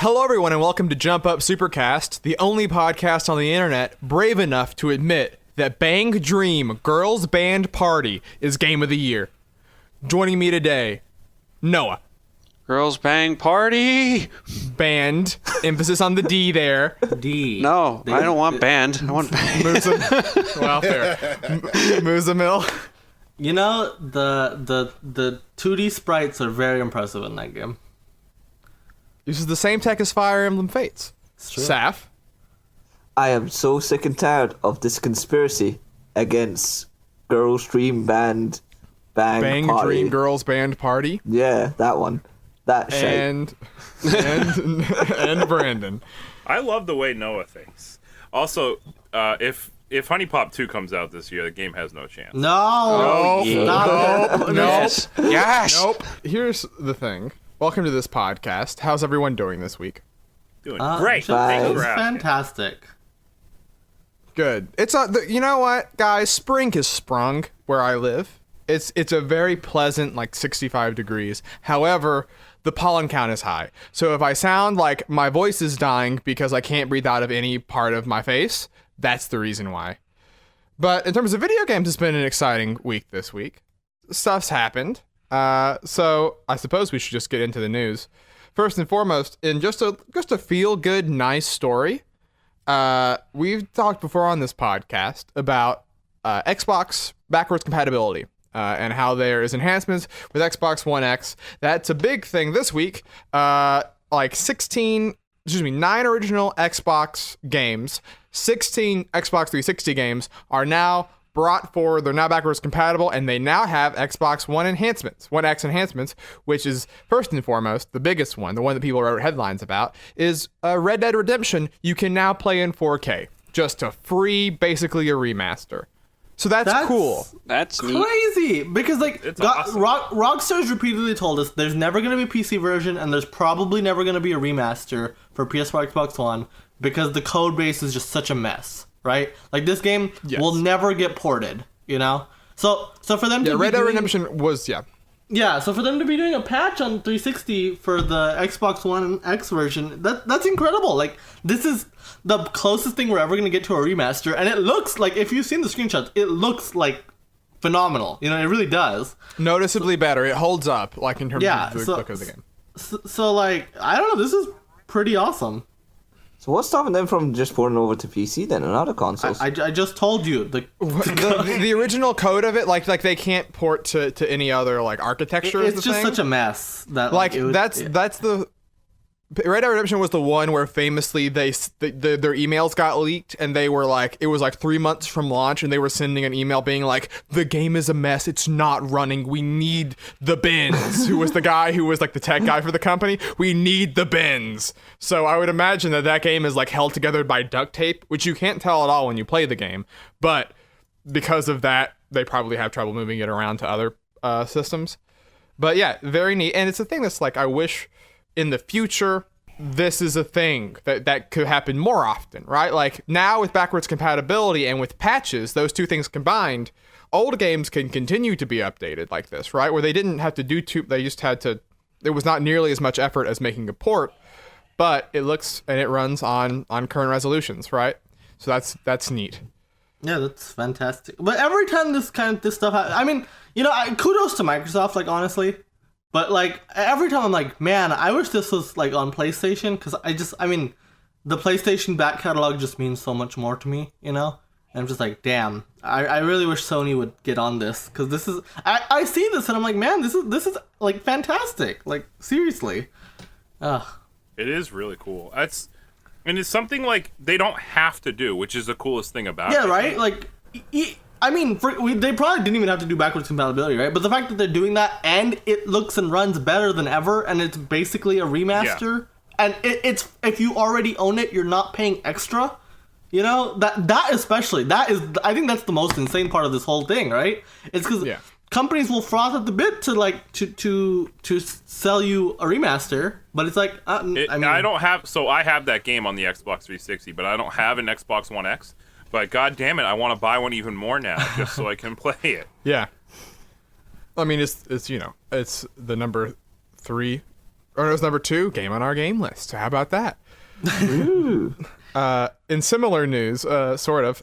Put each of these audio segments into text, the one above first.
Hello, everyone, and welcome to Jump Up Supercast, the only podcast on the internet brave enough to admit that Bang Dream Girls Band Party is Game of the Year. Joining me today, Noah. Girls Bang Party! Band. Emphasis on the D there. D. No, I don't want band. I want bang. Well, fair. Moozamil. You know, the 2D sprites are very impressive in that game. Uses the same tech as Fire Emblem Fates. True. Saf. I am so sick and tired of this conspiracy against Girls Dream Band Bang Party. Dream Girls Band Party. Yeah, that one. That shit. And Brandon. I love the way Noah thinks. Also, if Honey Pop 2 comes out this year, the game has no chance. No. Yes. Yes. Nope. Here's the thing. Welcome to this podcast. How's everyone doing this week? Doing great. fine. Thanks for It's asking. fantastic. Good. It's you know what, guys? Spring has sprung where I live. It's a very pleasant, like 65 degrees. However, the pollen count is high. So if I sound like my voice is dying because I can't breathe out of any part of my face, that's the reason why. But in terms of video games, it's been an exciting week this week. Stuff's happened. So I suppose we should just get into the news. First and foremost, in just a feel-good, nice story, we've talked before on this podcast about Xbox backwards compatibility and how there is enhancements with Xbox One X. That's a big thing this week. Like 9 original Xbox games, 16 Xbox 360 games are now brought forward. They're now backwards compatible, and they now have Xbox One X enhancements, which is first and foremost the biggest one, the one that people wrote headlines about, is Red Dead Redemption. You can now play in 4K, just a free, basically a remaster. So that's cool. That's neat. Crazy, because like It's awesome. Rockstar's repeatedly told us there's never going to be a PC version and there's probably never going to be a remaster for PS4, Xbox One because the code base is just such a mess, right? Like this game will never get ported, you know. So for them to Red Dead Redemption was so for them to be doing a patch on 360 for the Xbox One X version, that's incredible. Like this is the closest thing we're ever going to get to a remaster, and it looks like, if you've seen the screenshots, it looks like phenomenal. You know, it really does. noticeably better. It holds up, like in terms of the look of the game. So like, I don't know, this is pretty awesome. So what's stopping them from just porting over to PC then and other consoles? I just told you the original code of it, like they can't port to any other like architecture. it's just such a mess that like it would- that's the Red Dead Redemption was the one where famously their emails got leaked, and they were like, it was like 3 months from launch, and they were sending an email being like, the game is a mess, it's not running, we need the bins. Who was the guy who was like the tech guy for the company? We need the bins. So I would imagine that game is like held together by duct tape, which you can't tell at all when you play the game, but because of that, they probably have trouble moving it around to other systems. But yeah, very neat. And it's a thing that's like, I wish in the future this is a thing that could happen more often, right? Like now with backwards compatibility and with patches, those two things combined, old games can continue to be updated like this, right? Where they didn't have to do they just had to, it was not nearly as much effort as making a port, but it looks and it runs on current resolutions, right? So that's neat. Yeah, that's fantastic. But every time this stuff I mean, you know, kudos to Microsoft, like, honestly. But, like, every time I'm like, man, I wish this was, like, on PlayStation. Because I mean, the PlayStation back catalog just means so much more to me, you know? And I'm just like, damn, I really wish Sony would get on this. Because this is, I see this and I'm like, man, this is like, fantastic. Like, seriously. Ugh. It is really cool. And it's something like they don't have to do, which is the coolest thing about it. Yeah, right? Like, I mean, they probably didn't even have to do backwards compatibility, right? But the fact that they're doing that, and it looks and runs better than ever, and it's basically a remaster, and it's, if you already own it, you're not paying extra. You know, that especially, I think that's the most insane part of this whole thing, right? It's because companies will froth at the bit to like to sell you a remaster, but it's like I mean, I have that game on the Xbox 360, but I don't have an Xbox One X. But god damn it, I want to buy one even more now just so I can play it. Yeah. I mean, it's you know, it's the number 3 Or it was number 2, game on our game list. So how about that? In similar news, sort of,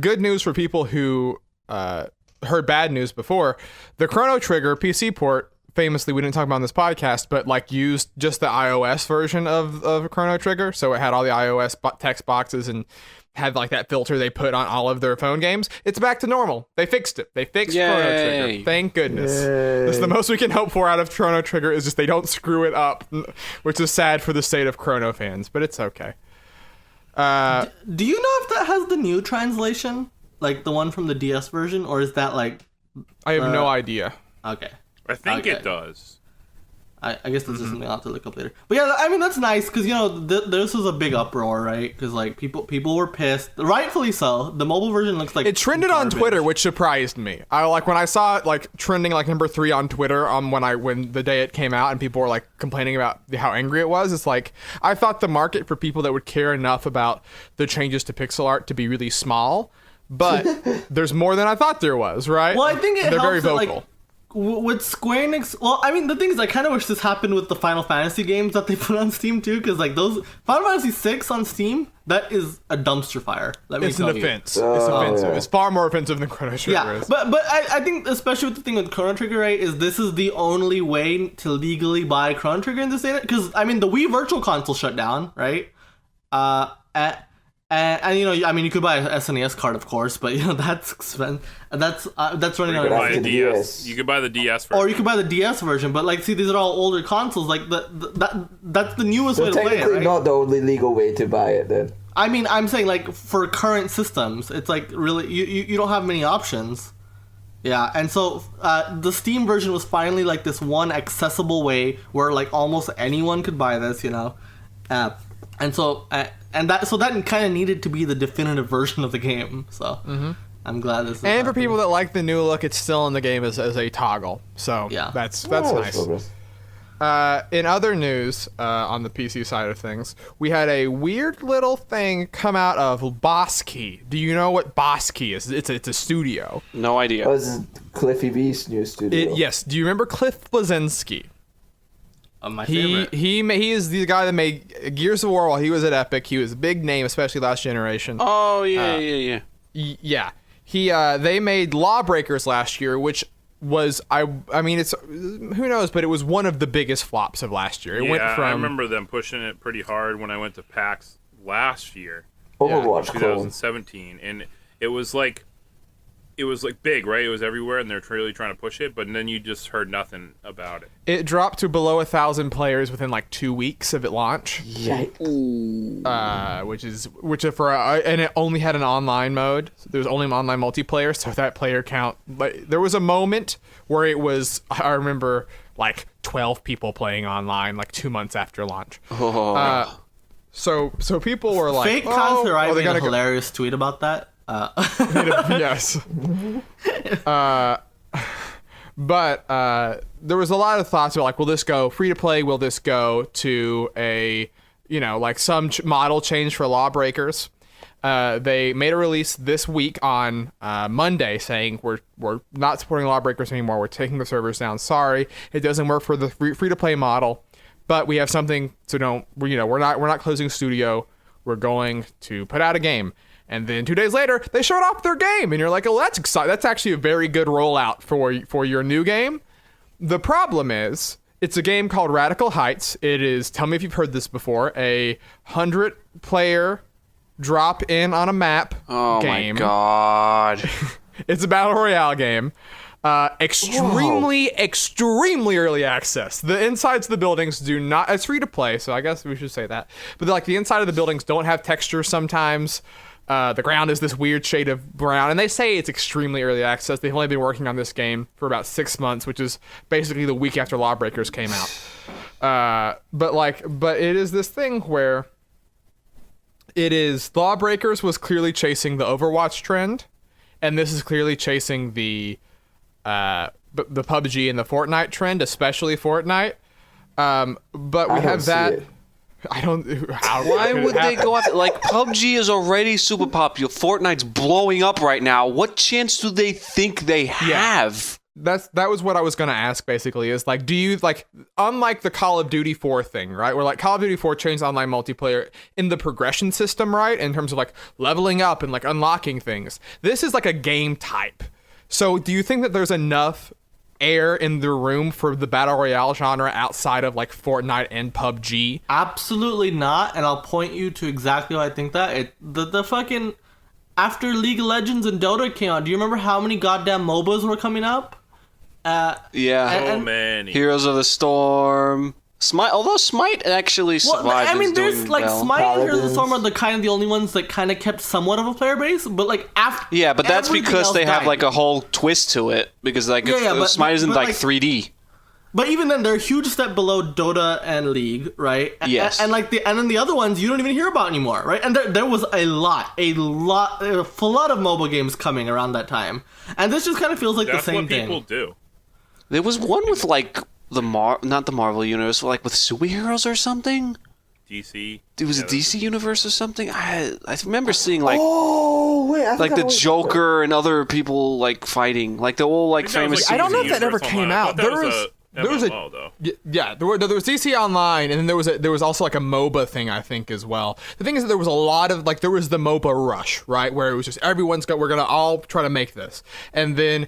good news for people who heard bad news before, the Chrono Trigger PC port, famously, we didn't talk about on this podcast, but like used just the iOS version of Chrono Trigger. So it had all the iOS text boxes and had like that filter they put on all of their phone games. It's back to normal. They fixed it. They fixed Chrono Trigger. Thank goodness. This is the most we can hope for out of Chrono Trigger, is just they don't screw it up, which is sad for the state of Chrono fans, but it's okay. Do you know if that has the new translation? Like the one from the DS version? Or is that like... I have no idea. Okay. I think it does. I guess that's just something I'll have to look up later. But yeah, I mean, that's nice, because, you know, this was a big uproar, right? Because, like, people were pissed. Rightfully so. The mobile version looks like... It trended on Twitter, which surprised me. When I saw it, like, trending, like, number 3 on Twitter when the day it came out, and people were, like, complaining about how angry it was, it's like, I thought the market for people that would care enough about the changes to pixel art to be really small, but there's more than I thought there was, right? Well, I think they're very vocal. With Square Enix, well, I mean, the thing is, I kind of wish this happened with the Final Fantasy games that they put on Steam too, because like those Final Fantasy 6 on Steam, that is a dumpster fire. It's an offense. It's offensive. Yeah. It's far more offensive than Chrono Trigger is. But I think especially with the thing with Chrono Trigger, right, is this is the only way to legally buy Chrono Trigger in this data, because I mean the Wii Virtual Console shut down, right? And you know, I mean, you could buy an SNES card, of course, but you know that's expensive. That's running out of DS. You could buy the DS version, or you could buy the DS version. But like, see, these are all older consoles. Like that's the newest way to play it. Technically, right? not the only legal way to buy it. Then I mean, I'm saying like for current systems, it's like really you don't have many options. Yeah, and so the Steam version was finally like this one accessible way where like almost anyone could buy this, you know, and so. That kind of needed to be the definitive version of the game. So I'm glad this is And happening. for people that like the new look, it's still in the game as a toggle. So yeah, that's nice. In other news, on the PC side of things, we had a weird little thing come out of Boss Key. Do you know what Boss Key is? It's a studio. No idea. This is Cliffy B's new studio. Yes. Do you remember Cliff Bleszinski? My favorite. He is the guy that made Gears of War while he was at Epic. He was a big name, especially last generation. Oh yeah. Yeah. They made Lawbreakers last year, which was I mean it's who knows, but it was one of the biggest flops of last year. It went from, I remember them pushing it pretty hard when I went to PAX last year. Overwatch 2017, and it was like big, right? It was everywhere, and they're really trying to push it, but then you just heard nothing about it. It dropped to below 1,000 players within like 2 weeks of it launch. Yikes. And it only had an online mode. So there was only an online multiplayer, so that player count. But there was a moment where it was, I remember, like 12 people playing online, like 2 months after launch. So people were like, Fake Consurai made a go. hilarious tweet about that. Yes. But there was a lot of thoughts about like, will this go free to play? Will this go to a, you know, like some model change for Lawbreakers? They made a release this week on Monday saying we're not supporting Lawbreakers anymore. We're taking the servers down. Sorry, it doesn't work for the free to play model, but we have something to we're not closing studio. We're going to put out a game. And then 2 days later, they showed off their game, and you're like, "Oh, that's exciting! That's actually a very good rollout for your new game." The problem is, it's a game called Radical Heights. It is, tell me if you've heard this before, a 100-player drop in on a map game. Oh my god! It's a battle royale game. Extremely early access. The insides of the buildings do not. It's free to play, so I guess we should say that. But like the inside of the buildings don't have texture sometimes. The ground is this weird shade of brown, and they say it's extremely early access. They've only been working on this game for about 6 months, which is basically the week after Lawbreakers came out. But it is this thing where it is Lawbreakers was clearly chasing the Overwatch trend, and this is clearly chasing the PUBG and the Fortnite trend, especially Fortnite. But we have that. It. I don't. Why would they go after? Like, PUBG is already super popular. Fortnite's blowing up right now. What chance do they think they have? that was what I was gonna ask. Basically, is like, do you like, unlike the Call of Duty 4 thing, right? Where like Call of Duty 4 changed online multiplayer in the progression system, right? In terms of like leveling up and like unlocking things. This is like a game type. So, do you think that there's enough air in the room for the battle royale genre outside of like Fortnite and PUBG? Absolutely not, and I'll point you to exactly why I think that. The fucking after League of Legends and Dota came out, do you remember how many goddamn MOBAs were coming up? Yeah. So many. Heroes of the Storm. Smite, although Smite actually survived. Well, I mean, is there's doing like well. Smite and Heroes of the Paladins. Storm are the kind of the only ones that kind of kept somewhat of a player base, but like after Yeah, but that's everything because else they have died. like a whole twist to it. Because like Smite isn't but, like 3D. But even then, they're a huge step below Dota and League, right? Yes. And then the other ones you don't even hear about anymore, right? And there was a lot of mobile games coming around that time, and this just kind of feels like That's the same what people thing. do. There was one with like not the Marvel universe, but like with superheroes or something. DC. It was a DC universe or something. I remember seeing like Oh wait, I like forgot the what- Joker and other people like fighting, like the old like I think that was, famous. like, I don't know DC if that ever Universe came Online. I out. thought that There was a MMO, though. Yeah, there was DC Online, and then there was also like a MOBA thing, I think, as well. The thing is that there was a lot of like, there was the MOBA rush, right, where it was just we're gonna all try to make this, and then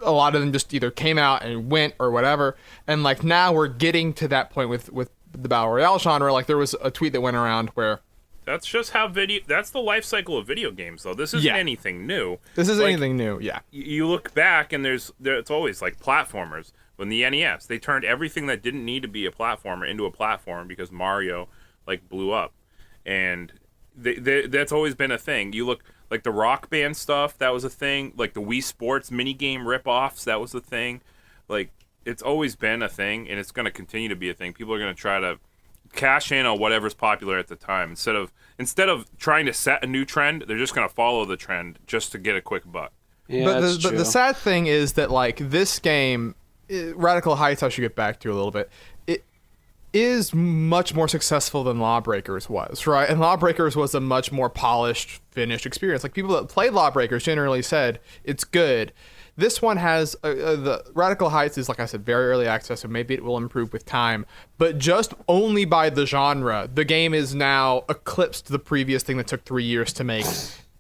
a lot of them just either came out and went or whatever, and like now we're getting to that point with the battle royale genre. Like there was a tweet that went around where That's just how that's the life cycle of video games, though. This isn't Yeah. anything new. this isn't Like, anything new. Yeah, You look back and it's always like platformers. When the NES, they turned everything that didn't need to be a platformer into a platform because Mario like blew up, and that's always been a thing. You look like the Rock Band stuff, that was a thing. Like the Wii Sports minigame ripoffs, that was a thing. Like it's always been a thing, and it's going to continue to be a thing. People are going to try to cash in on whatever's popular at the time instead of trying to set a new trend. They're just going to follow the trend just to get a quick buck. Yeah, but that's the true. sad thing is that like this game, Radical Heights, I should get back to a little bit. It is much more successful than Lawbreakers was, right? And Lawbreakers was a much more polished, finished experience. Like people that played Lawbreakers generally said it's good. This one has the Radical Heights is, like I said, very early access, so maybe it will improve with time. But just only by the genre, the game is now eclipsed the previous thing that took 3 years to make,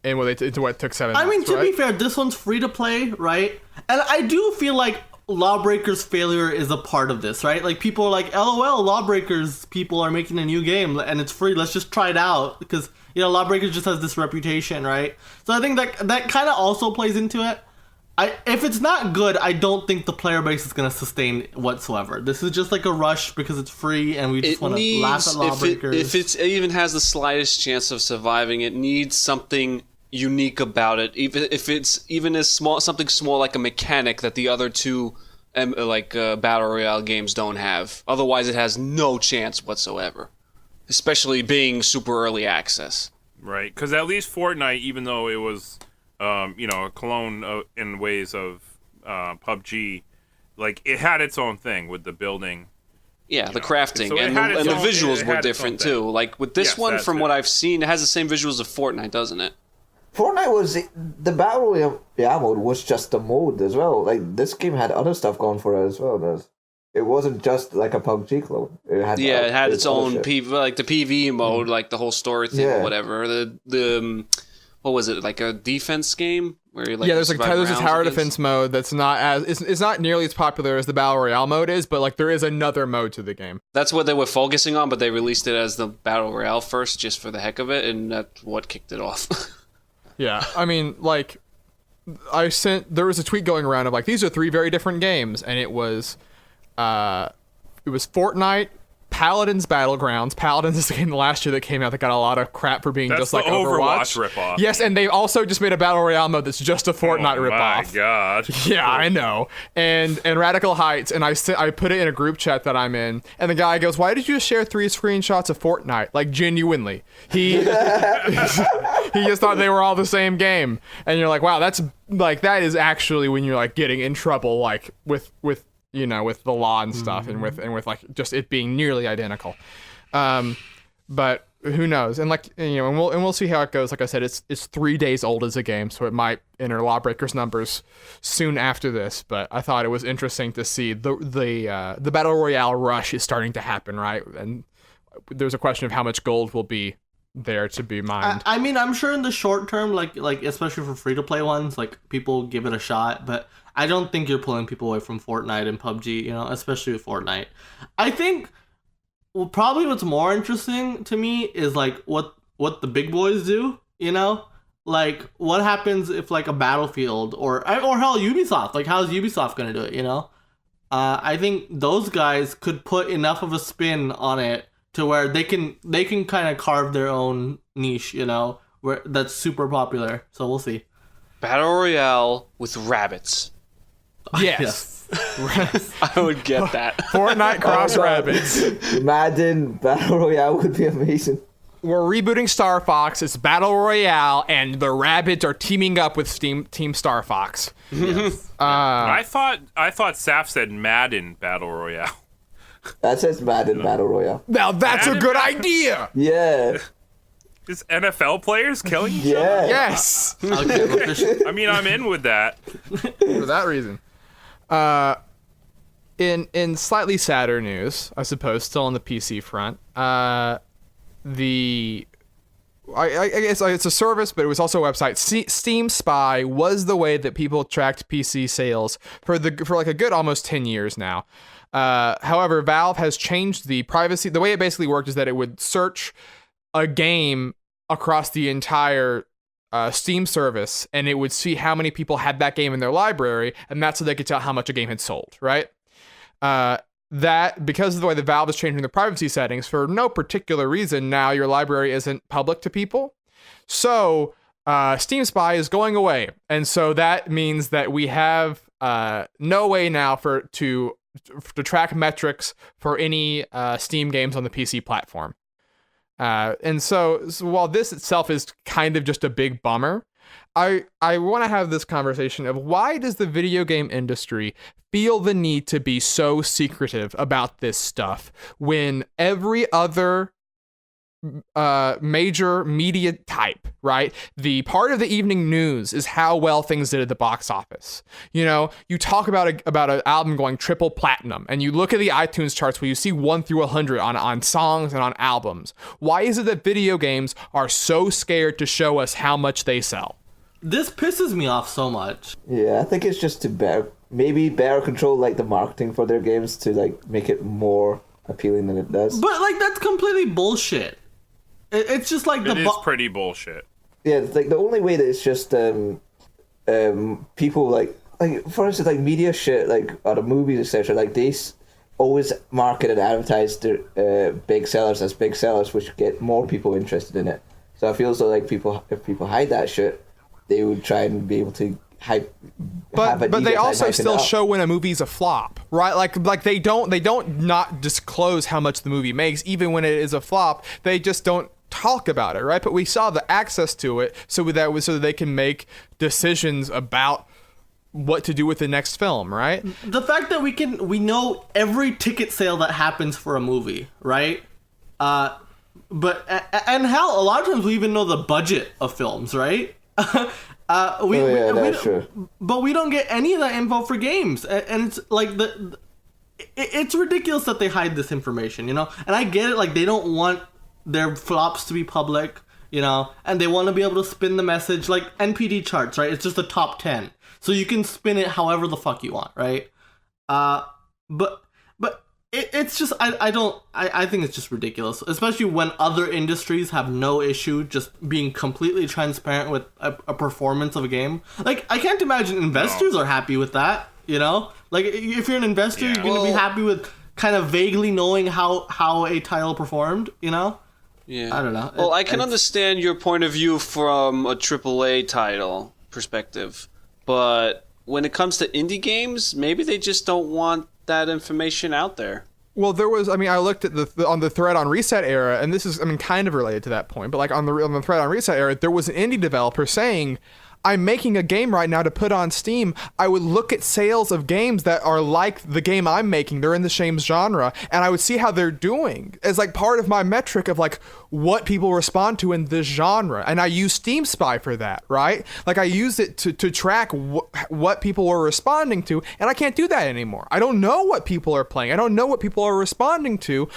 and what it took 7 months. I mean, to right? be fair, this one's free to play, right? And I do feel like Lawbreakers' failure is a part of this, right? Like people are like, LOL, Lawbreakers people are making a new game and it's free. Let's just try it out because Lawbreakers just has this reputation, right? So I think that kind of also plays into it. If it's not good, I don't think the player base is going to sustain whatsoever. This is just like a rush because it's free and we just It want to needs, laugh at Lawbreakers. if it even has the slightest chance of surviving, it needs something unique about it. Even if it's as small, something small like a mechanic that the other two battle royale games don't have. Otherwise, it has no chance whatsoever. Especially being super early access. Right, because at least Fortnite, even though it was, a clone in ways of PUBG, like it had its own thing with the building. Yeah, the crafting So it and had the its own- visuals it were had its own different thing. too. Like with this Yes, one, that's from it. what I've seen, it has the same visuals of Fortnite, doesn't it? Fortnite was the battle royale mode was just a mode as well. Like this game had other stuff going for it as well. It wasn't just like a PUBG clone. It had its other own shit. like the PvE mode, like the whole story thing or Yeah. whatever. The what was it, like a defense game where you like There's a survive tower rounds defense mode that's not it's not nearly as popular as the battle royale mode is, but like there is another mode to the game. That's what they were focusing on, but they released it as the battle royale first, just for the heck of it, and that's what kicked it off. Yeah, I mean, like there was a tweet going around of like these are 3 very different games, and it was Fortnite, Paladins Battlegrounds. Paladins is the game last year that came out that got a lot of crap for being That's just like the Overwatch. ripoff. Yes, and they also just made a battle royale mode that's just a Fortnite Oh ripoff. my god. Yeah, I know. And Radical Heights, and I put it in a group chat that I'm in, and the guy goes, "Why did you just share 3 screenshots of Fortnite?" Like genuinely, he he just thought they were all the same game, and you're like, "Wow, that's like that is actually when you're like getting in trouble, like with the law and stuff, and with like just it being nearly identical." But who knows? And and we'll see how it goes. Like I said, it's 3 days old as a game, so it might enter Lawbreakers numbers soon after this. But I thought it was interesting to see the Battle Royale rush is starting to happen, right? And there's a question of how much gold will be there to be mined. I mean, I'm sure in the short term, like especially for free to play ones, like people give it a shot, but I don't think you're pulling people away from Fortnite and PUBG, especially with Fortnite. I think probably what's more interesting to me is like what the big boys do, like what happens if like a Battlefield or hell Ubisoft, like how's Ubisoft gonna do it, I think those guys could put enough of a spin on it to where they can kind of carve their own niche, where that's super popular. So we'll see. Battle Royale with rabbits. Yes. I would get that. Fortnite cross rabbits. Madden Battle Royale would be amazing. We're rebooting Star Fox. It's Battle Royale, and the rabbits are teaming up with Team Star Fox. Yes. I thought Saf said Madden Battle Royale. That says Madden Battle Royale. Now that's a good idea. Yeah. Is NFL players killing each other? Yeah. Yes. Okay, I mean, I'm in with that. For that reason. In slightly sadder news, I suppose, still on the PC front, I guess it's a service, but it was also a website. Steam Spy was the way that people tracked PC sales for like a good almost 10 years now. However, Valve has changed the privacy. The way it basically worked is that it would search a game across the entire Steam service, and it would see how many people had that game in their library, and that's so they could tell how much a game had sold, right? That, because of the way the Valve is changing the privacy settings, for no particular reason, now your library isn't public to people. So, Steam Spy is going away, and so that means that we have no way now to track metrics for any Steam games on the PC platform. And so while this itself is kind of just a big bummer, I want to have this conversation of why does the video game industry feel the need to be so secretive about this stuff when every other major media type, right? The part of the evening news is how well things did at the box office. You talk about an album going triple platinum, and you look at the iTunes charts where you see 1 through 100 on songs and on albums. Why is it that video games are so scared to show us how much they sell? This pisses me off so much. Yeah, I think it's just to better control like the marketing for their games to like make it more appealing than it does. But like that's completely bullshit. It's just like it is pretty bullshit. Yeah, it's like the only way that it's just people like for instance like media shit like or the movies etc. Like they always market and advertise their big sellers as big sellers, which get more people interested in it. So I feel so like if people hide that shit, they would try and be able to hype. But they also still show when a movie's a flop, right? Like they don't not disclose how much the movie makes, even when it is a flop. They just don't talk about it, right? But we saw the access to it, so that they can make decisions about what to do with the next film, right? The fact that we know every ticket sale that happens for a movie, right? But hell, a lot of times we even know the budget of films, right? That's true. But we don't get any of that info for games, and it's like it's ridiculous that they hide this information, And I get it, like they don't want their flops to be public, and they want to be able to spin the message like NPD charts, right? It's just the top 10, so you can spin it however the fuck you want, right? But it's just I think it's just ridiculous, especially when other industries have no issue just being completely transparent with a performance of a game. Like I can't imagine investors are happy with that, Like if you're an investor, you're gonna be happy with kind of vaguely knowing how a title performed, Yeah. I don't know. Well, I can understand your point of view from a AAA title perspective, but when it comes to indie games, maybe they just don't want that information out there. Well, I looked at on the thread on Reset Era, and this is, kind of related to that point, but like on the thread on Reset Era, there was an indie developer saying, I'm making a game right now to put on Steam, I would look at sales of games that are like the game I'm making. They're in the same genre, and I would see how they're doing as like part of my metric of like what people respond to in this genre. And I use Steam Spy for that, right? Like I use it to track what people are responding to, and I can't do that anymore. I don't know what people are playing. I don't know what people are responding to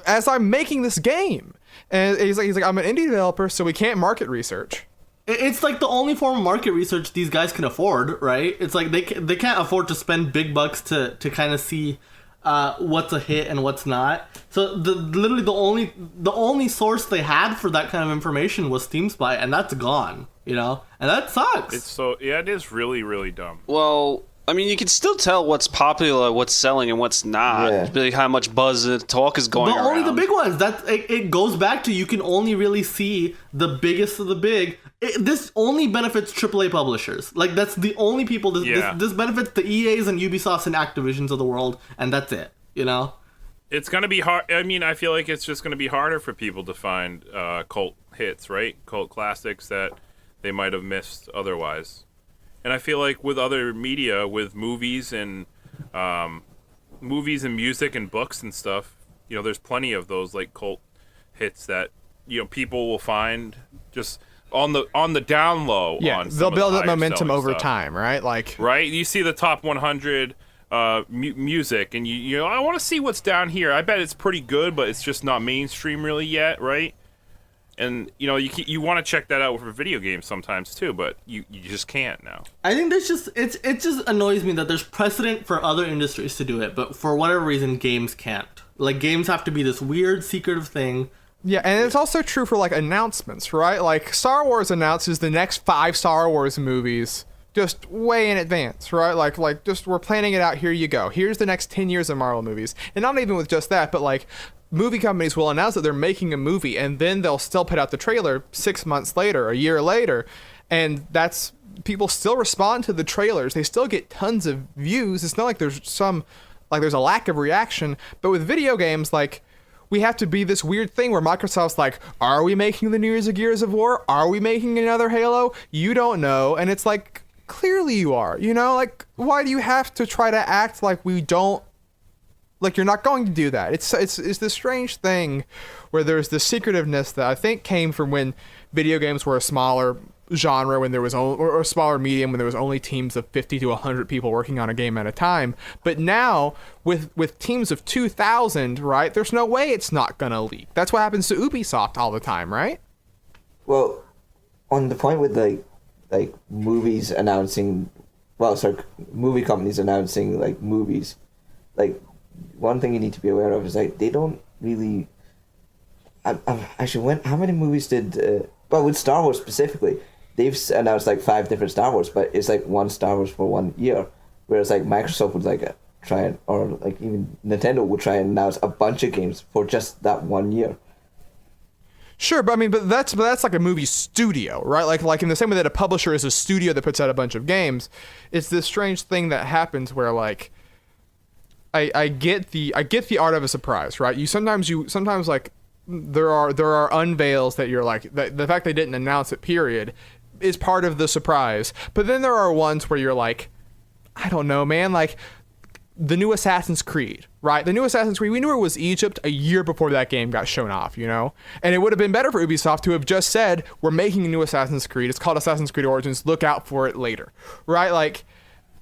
as I'm making this game. And he's like, I'm an indie developer, so we can't market research. It's like the only form of market research these guys can afford, right? It's like they can't afford to spend big bucks to kind of see what's a hit and what's not. So literally the only source they had for that kind of information was Steam Spy, and that's gone, you know? And that sucks. It is really, really dumb. Well, I mean, you can still tell what's popular, what's selling, and what's not. Yeah. Really how much buzz and talk is going around. But only the big ones. It goes back to you can only really see the biggest of the big. This only benefits AAA publishers. Like, that's the only people. This benefits the EAs and Ubisofts and Activisions of the world, and that's it, you know? It's going to be hard. I mean, I feel like it's just going to be harder for people to find cult hits, right? Cult classics that they might have missed otherwise. And I feel like with other media, with movies and music and books and stuff, you know, there's plenty of those like cult hits that, you know, people will find just on the down low. Yeah, on they'll build up higher momentum selling over stuff. time, right? Like, right? You see the top 100 music, and you know, I want to see what's down here. I bet it's pretty good, but it's just not mainstream really yet, right? And you know, you want to check that out for video games sometimes too, but you just can't now. I think there's just it just annoys me that there's precedent for other industries to do it, but for whatever reason, games can't. Like, games have to be this weird secretive thing. yeah, and it's also true for like announcements, right? Like Star Wars announces the next 5 Star Wars movies just way in advance, right? Like just we're planning it out. Here you go. Here's the next 10 years of Marvel movies, and not even with just that, but like movie companies will announce that they're making a movie, and then they'll still put out the trailer 6 months later, a year later, and that's people still respond to the trailers. They still get tons of views. It's not like there's there's a lack of reaction, but with video games, like, we have to be this weird thing where Microsoft's like, are we making the new Gears of War? Are we making another Halo? You don't know. And it's like, clearly you are, you know? Like, why do you have to try to act like we don't, like you're not going to do that? It's this strange thing where there's this secretiveness that I think came from when video games were a smaller genre, when there was or a smaller medium, when there was only teams of 50 to 100 people working on a game at a time. But now with teams of 2,000, right, there's no way it's not gonna leak. That's what happens to Ubisoft all the time, right? Well, on the point with like movies announcing, movie companies announcing like movies, like one thing you need to be aware of is like they don't really. Actually, how many movies did? With Star Wars specifically, they've announced like 5 different Star Wars, but it's like one Star Wars for 1 year. Whereas like Microsoft would like try and, or like even Nintendo would try and announce a bunch of games for just that 1 year. Sure, but I mean, but that's like a movie studio, right? Like in the same way that a publisher is a studio that puts out a bunch of games, it's this strange thing that happens where like I get the art of a surprise, right? You sometimes like there are unveils that you're like the fact they didn't announce it, period, is part of the surprise. But then there are ones where you're like, I don't know, man, like the new Assassin's Creed, right? The new Assassin's Creed, we knew it was Egypt a year before that game got shown off, you know? And it would have been better for Ubisoft to have just said, we're making a new Assassin's Creed. It's called Assassin's Creed Origins. Look out for it later, right? Like,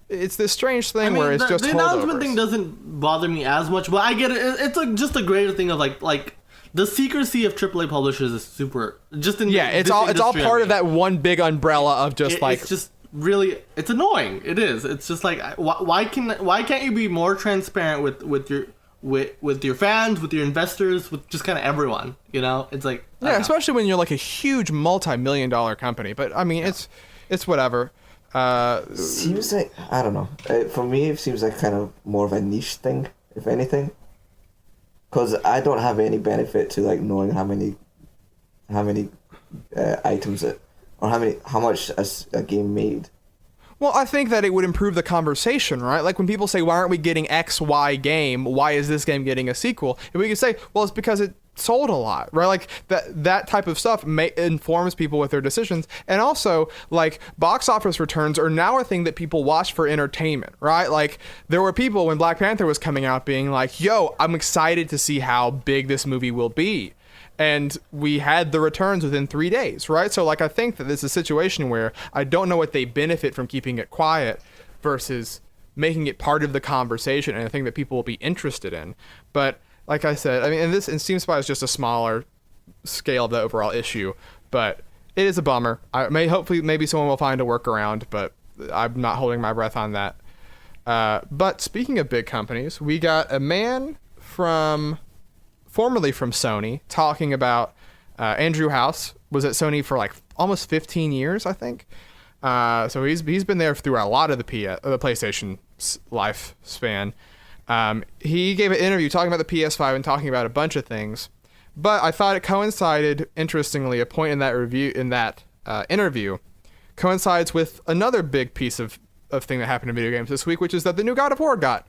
it's this strange thing where it's just the announcement thing doesn't bother me as much, but I get it. It's just a greater thing of like the secrecy of AAA publishers is super. Just in it's all part of that one big umbrella of just it's just really, it's annoying. It is. It's just like, why can't you be more transparent with your fans, with your investors, with just kind of everyone? You know, it's like, especially when you're like a huge multi-million-dollar company. But I mean, it's whatever. Seems like, I don't know. For me, it seems like kind of more of a niche thing, if anything. Because I don't have any benefit to like knowing how many items it, or how much a game made. Well, I think that it would improve the conversation, right? Like when people say, why aren't we getting XY game? Why is this game getting a sequel? If we could say, well, it's because sold a lot, right? Like that type of stuff informs people with their decisions. And also, like, box office returns are now a thing that people watch for entertainment, right? Like, there were people when Black Panther was coming out being like, yo, I'm excited to see how big this movie will be. And we had the returns within 3 days, right? So, like, I think that this is a situation where I don't know what they benefit from keeping it quiet versus making it part of the conversation and a thing that people will be interested in. But like I said, I mean, and Steam Spy is just a smaller scale of the overall issue, but it is a bummer. Hopefully maybe someone will find a workaround, but I'm not holding my breath on that. But speaking of big companies, we got a man formerly from Sony talking about Andrew House was at Sony for like almost 15 years, I think. So he's been there through a lot of the PlayStation lifespan. He gave an interview talking about the PS5 and talking about a bunch of things, but I thought it coincided, interestingly, a point in that interview coincides with another big piece of thing that happened in video games this week, which is that the new God of War got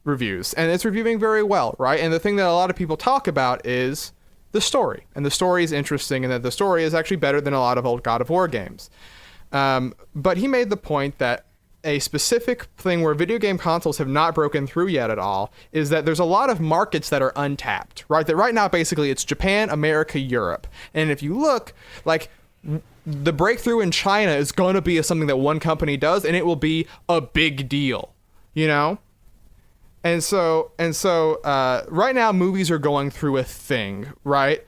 reviews, and it's reviewing very well, right? And the thing that a lot of people talk about is the story, and the story is interesting, and that the story is actually better than a lot of old God of War games. But he made the point that a specific thing where video game consoles have not broken through yet at all is that there's a lot of markets that are untapped, right? That right now, basically, it's Japan, America, Europe. And if you look, like, the breakthrough in China is going to be something that one company does, and it will be a big deal, you know? And so, right now, movies are going through a thing, right?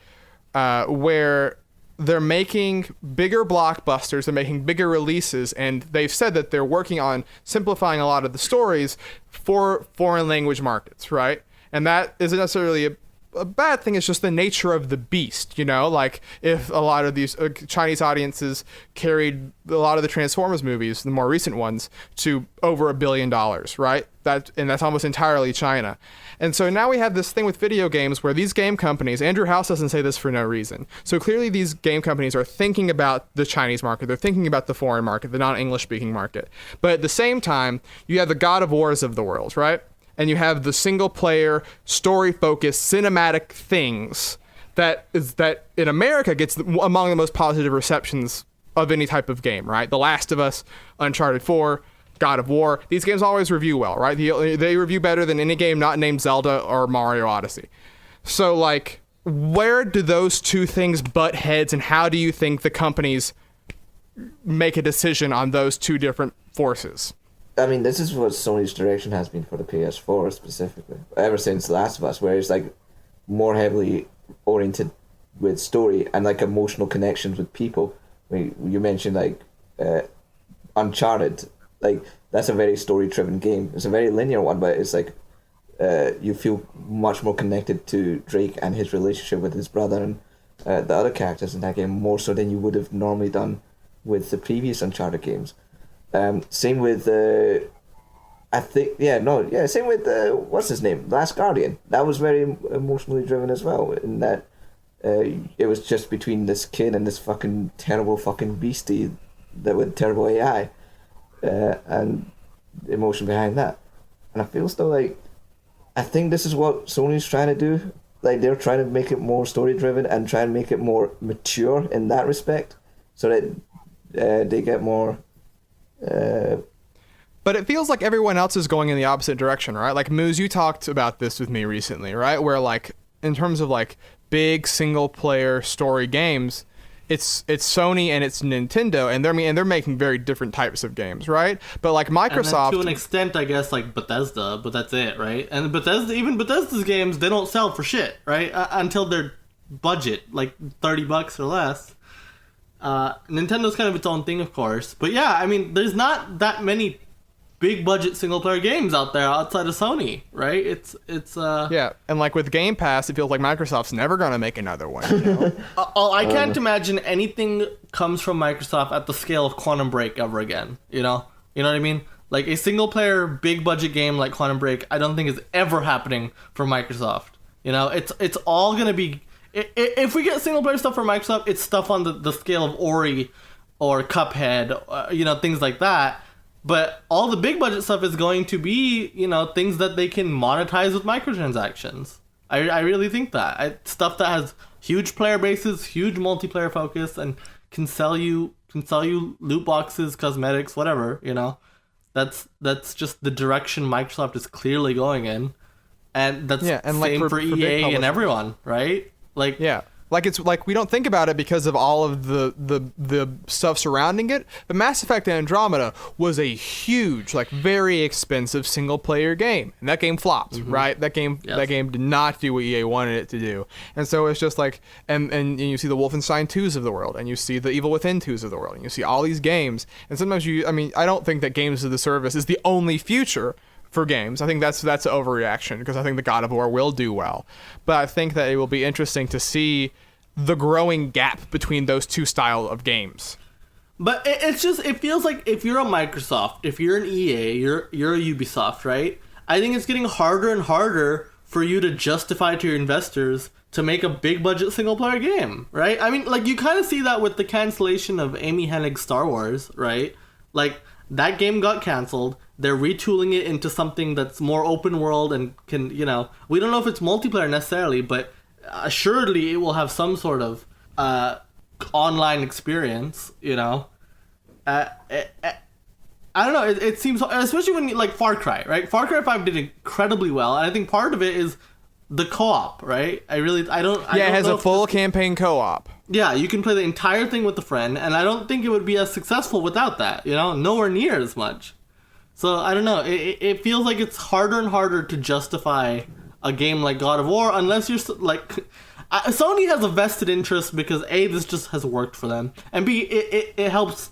Where they're making bigger blockbusters, they're making bigger releases, and they've said that they're working on simplifying a lot of the stories for foreign language markets, right? And that isn't necessarily a bad thing, it's just the nature of the beast, you know? Like, if a lot of these Chinese audiences carried a lot of the Transformers movies, the more recent ones, to over $1 billion, right? That's almost entirely China. And so now we have this thing with video games where these game companies, Andrew House doesn't say this for no reason. So clearly these game companies are thinking about the Chinese market. They're thinking about the foreign market, the non-English speaking market. But at the same time, you have the God of Wars of the world, right? And you have the single player, story focused, cinematic things that in America gets among the most positive receptions of any type of game, right? The Last of Us, Uncharted 4, God of War. These games always review well, right? They review better than any game not named Zelda or Mario Odyssey. So, like, where do those two things butt heads, and how do you think the companies make a decision on those two different forces? I mean, this is what Sony's direction has been for the PS4 specifically, ever since The Last of Us, where it's like more heavily oriented with story and like emotional connections with people. You mentioned like Uncharted, like that's a very story-driven game. It's a very linear one, but it's like you feel much more connected to Drake and his relationship with his brother and the other characters in that game, more so than you would have normally done with the previous Uncharted games. Same with same with what's his name, Last Guardian. That was very emotionally driven as well, in that it was just between this kid and this fucking terrible fucking beastie that with terrible AI, and the emotion behind that. And I feel still like, I think this is what Sony's trying to do. Like, they're trying to make it more story driven and try and make it more mature in that respect, so that they get more. But it feels like everyone else is going in the opposite direction, right? Like, Moose, you talked about this with me recently, right? Where, like, in terms of like big single player story games, it's Sony and it's Nintendo, and they're making very different types of games, right? But like Microsoft, and then to an extent, I guess, like Bethesda, but that's it, right? And Bethesda's games, they don't sell for shit, right? Until their budget, like $30 or less. Nintendo's kind of its own thing, of course, but yeah, I mean, there's not that many big budget single player games out there outside of Sony, right? It's yeah, and like with Game Pass, it feels like Microsoft's never gonna make another one. You know? I can't imagine anything comes from Microsoft at the scale of Quantum Break ever again. You know what I mean? Like a single player big budget game like Quantum Break, I don't think is ever happening for Microsoft. You know, it's all gonna be. If we get single player stuff from Microsoft, it's stuff on the scale of Ori or Cuphead, things like that. But all the big budget stuff is going to be, things that they can monetize with microtransactions. I really think that. Stuff that has huge player bases, huge multiplayer focus, and can sell you loot boxes, cosmetics, whatever, you know. That's just the direction Microsoft is clearly going in. And that's same like for EA and everyone, right? Like Yeah. Like it's like we don't think about it because of all of the stuff surrounding it. But Mass Effect Andromeda was a huge, like very expensive single player game, and that game flopped. Right? That game did not do what EA wanted it to do, and so it's just like and you see the Wolfenstein 2s of the world, and you see the Evil Within 2s of the world, and you see all these games, and sometimes I don't think that games as a service is the only future for games. I think that's an overreaction because I think the God of War will do well. But I think that it will be interesting to see the growing gap between those two style of games. But it feels like if you're a Microsoft, if you're an EA, you're a Ubisoft, right? I think it's getting harder and harder for you to justify to your investors to make a big budget single player game, right? I mean, like you kind of see that with the cancellation of Amy Hennig's Star Wars, right? Like that game got canceled. They're retooling it into something that's more open world and can, you know, we don't know if it's multiplayer necessarily, but assuredly it will have some sort of online experience, you know. I don't know, it seems, especially when, like, Far Cry, right? Far Cry 5 did incredibly well, and I think part of it is the co-op, right? It has a full campaign co-op. Yeah, you can play the entire thing with a friend, and I don't think it would be as successful without that, you know? Nowhere near as much. So, I don't know, it feels like it's harder and harder to justify a game like God of War unless you're, like... Sony has a vested interest because, A, this just has worked for them, and B, it helps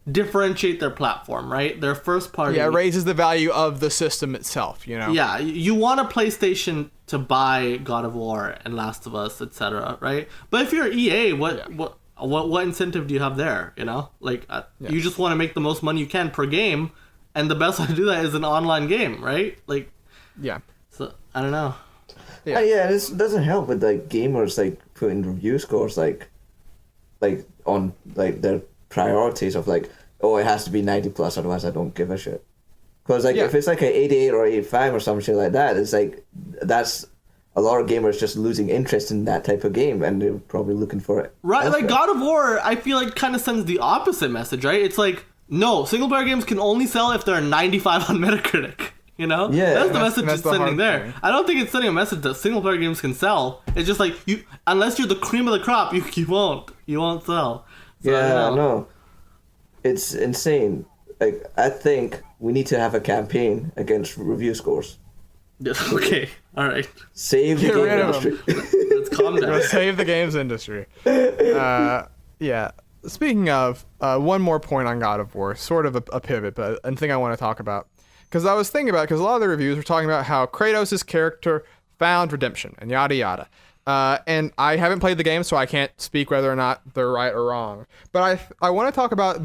differentiate their platform, right? Their first party... Yeah, it raises the value of the system itself, you know? Yeah, you want a PlayStation to buy God of War and Last of Us, etc., right? But if you're EA, what incentive do you have there, you know? Like, you just want to make the most money you can per game, and the best way to do that is an online game, right? Like, yeah. So, I don't know. Yeah, this doesn't help with, like, gamers, like, putting review scores, like on, like, their priorities of, like, oh, it has to be 90 plus, otherwise I don't give a shit. Because, like, if it's, like, an 88 or 85 or some shit like that, it's, like, that's a lot of gamers just losing interest in that type of game, and they're probably looking for it. Right, like, God of War, I feel like, kind of sends the opposite message, right? It's like, no, single-player games can only sell if they're 95 on Metacritic. You know? Yeah. That's the message it's sending there. Thing. I don't think it's sending a message that single-player games can sell. It's just like, unless you're the cream of the crop, you won't sell. So, yeah, no. It's insane. Like, I think we need to have a campaign against review scores. Okay, alright. Save the game industry. Let's calm down. Save the games industry. Yeah. Speaking of, one more point on God of War, sort of a pivot, but a thing I want to talk about. Because I was thinking about it, because a lot of the reviews were talking about how Kratos' character found redemption and yada yada. And I haven't played the game, so I can't speak whether or not they're right or wrong. But I want to talk about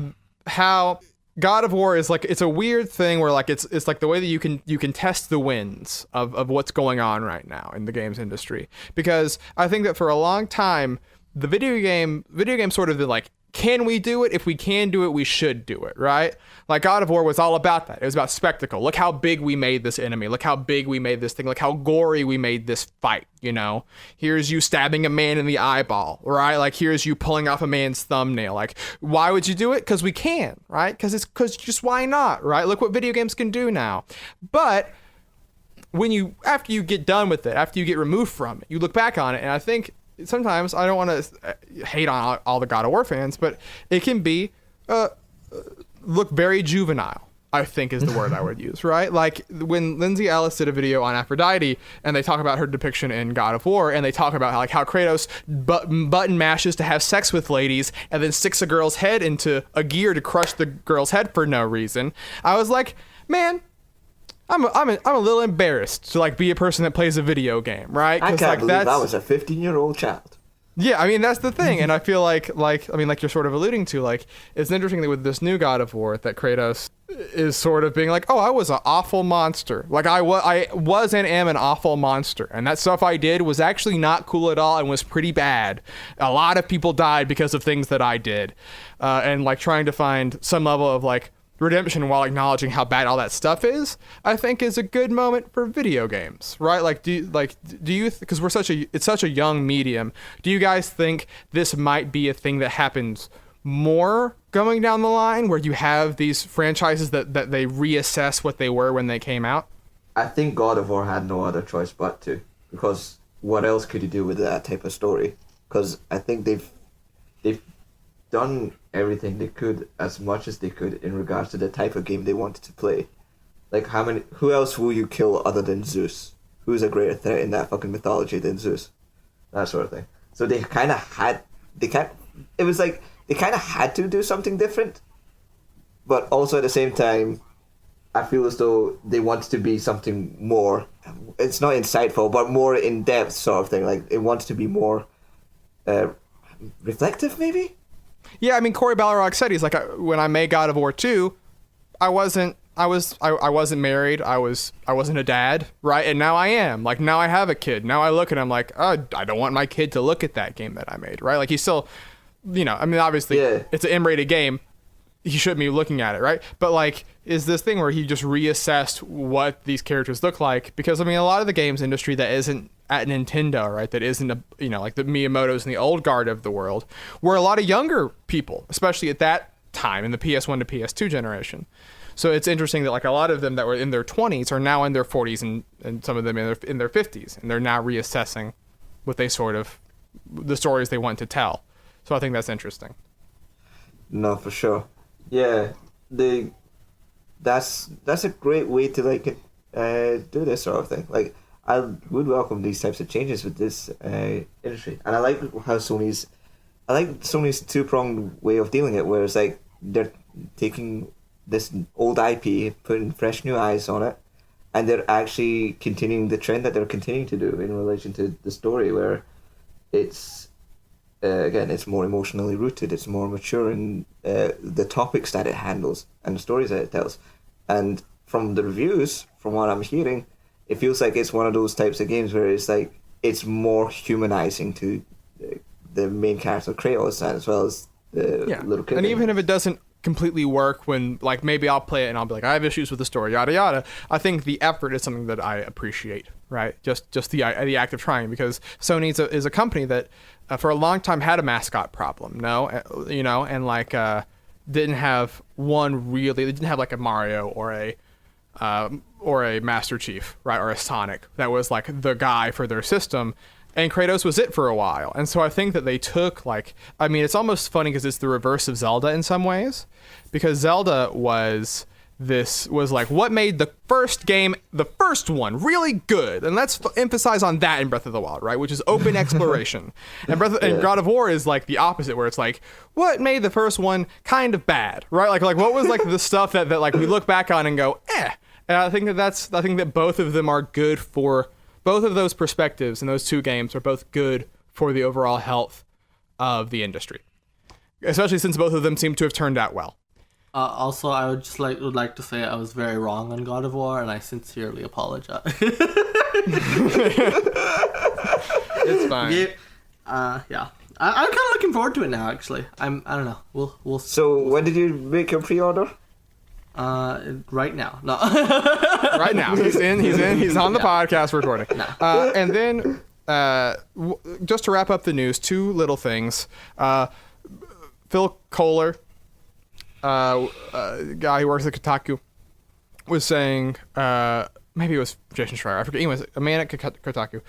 how God of War is like, it's a weird thing where like it's like the way that you can test the winds of what's going on right now in the games industry. Because I think that for a long time, the video game sort of been like, can we do it? If we can do it, we should do it, right? Like God of War was all about that. It was about spectacle. Look how big we made this enemy. Look how big we made this thing. Look how gory we made this fight, you know? Here's you stabbing a man in the eyeball, right? Like here's you pulling off a man's thumbnail. Like, why would you do it? Because we can, right? Because just why not, right? Look what video games can do now. But after you get done with it, after you get removed from it, you look back on it, and I think sometimes, I don't want to hate on all the God of War fans, but it can be look very juvenile, I think is the word I would use, right? Like when Lindsay Ellis did a video on Aphrodite, and they talk about her depiction in God of War, and they talk about how Kratos button mashes to have sex with ladies, and then sticks a girl's head into a gear to crush the girl's head for no reason. I was like, man, I'm a little embarrassed to like be a person that plays a video game, right? I can't believe I was a 15-year-old child. Yeah, I mean that's the thing, and I feel like you're sort of alluding to, like it's interesting that with this new God of War that Kratos is sort of being like, oh, I was an awful monster, like I was and am an awful monster, and that stuff I did was actually not cool at all and was pretty bad. A lot of people died because of things that I did, and like trying to find some level of like redemption while acknowledging how bad all that stuff is, I think is a good moment for video games, right? Like, do you, because it's such a young medium, do you guys think this might be a thing that happens more going down the line, where you have these franchises that they reassess what they were when they came out? I think God of War had no other choice but to, because what else could you do with that type of story? Because I think they've done everything they could, as much as they could, in regards to the type of game they wanted to play. Like, who else will you kill other than Zeus? Who's a greater threat in that fucking mythology than Zeus? That sort of thing. So they kind of had, it was like, they kind of had to do something different, but also at the same time, I feel as though they wanted to be something more, it's not insightful, but more in-depth sort of thing. Like, it wants to be more reflective, maybe? Yeah, I mean, Cory Balrog said, he's like, when I made God of War 2, I wasn't married, I wasn't a dad, right? And now I am. Like, now I have a kid. Now I look and I'm like, oh, I don't want my kid to look at that game that I made, right? Like, he's still, I mean, obviously, It's an M-rated game. He shouldn't be looking at it, right? But, like, is this thing where he just reassessed what these characters look like? Because, I mean, a lot of the games industry that isn't at Nintendo, right, that isn't, like the Miyamotos and the old guard of the world, were a lot of younger people, especially at that time in the PS1 to PS2 generation. So it's interesting that, like, a lot of them that were in their 20s are now in their 40s and some of them in their 50s, and they're now reassessing what they the stories they want to tell. So I think that's interesting. No, for sure. Yeah, that's a great way to, like, do this sort of thing. Like, I would welcome these types of changes with this industry, and I like how Sony's two-pronged way of dealing it, where it's like they're taking this old IP, putting fresh new eyes on it, and they're actually continuing the trend that they're continuing to do in relation to the story, where it's again, it's more emotionally rooted, it's more mature in the topics that it handles and the stories that it tells. And from the reviews, from what I'm hearing, it feels like it's one of those types of games where it's like, it's more humanizing to the main character Kratos, as well as the little kid. And even if it doesn't completely work, when, like, maybe I'll play it and I'll be like, I have issues with the story, yada yada, I think the effort is something that I appreciate, right? Just the act of trying, because Sony is a company that for a long time had a mascot problem, and like didn't have they didn't have like a Mario or a Master Chief, right, or a Sonic that was like the guy for their system. And Kratos was it for a while. And so I think that they took, like, I mean, it's almost funny because it's the reverse of Zelda in some ways, because Zelda was like what made the first game, the first one, really good. And let's emphasize on that in Breath of the Wild, right, which is open exploration. And and God of War is like the opposite, where it's like what made the first one kind of bad, right? Like what was like the stuff that like we look back on and go, eh. And I think that both of them are good for, both of those perspectives, and those two games are both good for the overall health of the industry, especially since both of them seem to have turned out well. Also, I would like to say I was very wrong on God of War, and I sincerely apologize. It's fine. Yeah. I'm kind of looking forward to it now. Actually, I don't know. We'll. So when did you make your pre-order? Right now. No. Right now. He's on the podcast recording. No. And then, just to wrap up the news, two little things. Phil Kohler, guy who works at Kotaku, was saying, maybe it was Jason Schreier, I forget, anyways, a man at Kotaku,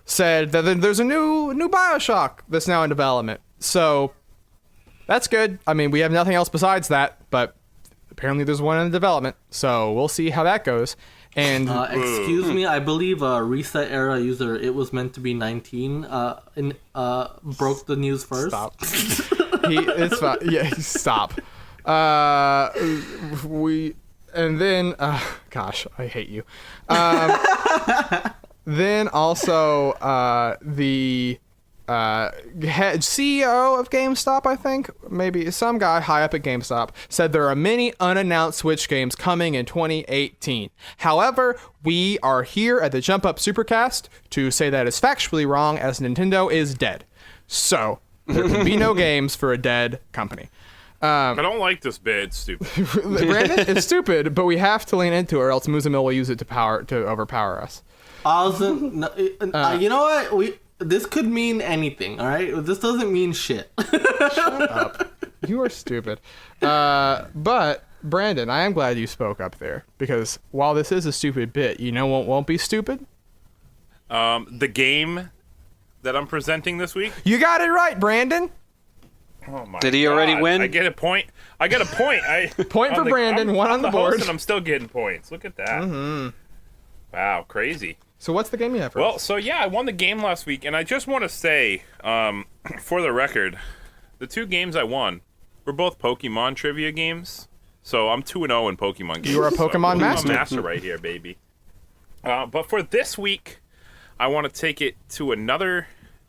said that there's a new Bioshock that's now in development. So, that's good. I mean, we have nothing else besides that, but apparently there's one in development, so we'll see how that goes. And excuse me, I believe a Reset Era user, it was meant to be 19, broke the news first. Stop. It's fine. Yeah, stop. Gosh, I hate you. Then also the head CEO of GameStop, I think, maybe some guy high up at GameStop, said there are many unannounced Switch games coming in 2018. However, we are here at the Jump Up Supercast to say that is factually wrong, as Nintendo is dead. So there can be no games for a dead company. I don't like this bit. It's stupid. Brandon, it's stupid, but we have to lean into it, or else Muzamil will use it to overpower us. You know what? This could mean anything. All right, this doesn't mean shit. Shut up. You are stupid. But Brandon, I am glad you spoke up there, because while this is a stupid bit, you know what won't be stupid? The game that I'm presenting this week. You got it right, Brandon. Oh my Did he already God. win? I get a point. Point for Brandon, one on the board. Host and I'm still getting points. Look at that. Mm-hmm. Wow, crazy. So what's the game you have for Well, us? so yeah, I won the game last week, and I just want to say, for the record, the 2 games I won were both Pokemon trivia games. So I'm 2-0 in Pokemon games. You are a Pokemon master. master right here, baby. But for this week, I want to take it to another.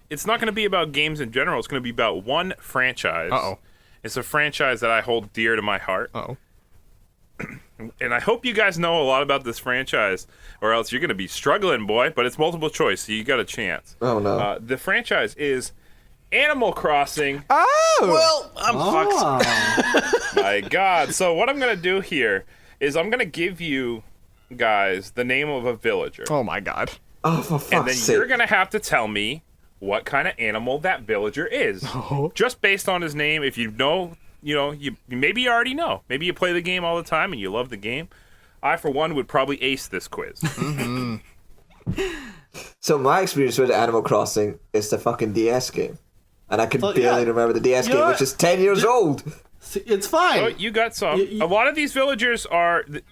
It's not going to be about games in general. It's going to be about one franchise. Uh-oh. It's a franchise that I hold dear to my heart. Uh-oh. And I hope you guys know a lot about this franchise, or else you're going to be struggling, boy. But it's multiple choice, so you got a chance. Oh, no. The franchise is Animal Crossing. Oh! Well, I'm fucked. My God. So what I'm going to do here is I'm going to give you guys the name of a villager. Oh, my God. Oh, for fuck's And then sake. you're going to have to tell me what kind of animal that villager is. Oh. Just based on his name. If you know, you maybe you already know. Maybe you play the game all the time and you love the game. I, for one, would probably ace this quiz. So my experience with Animal Crossing is the fucking DS game. And I can barely remember the DS game, which is 10 years old. It's fine. So you got some. A lot of these villagers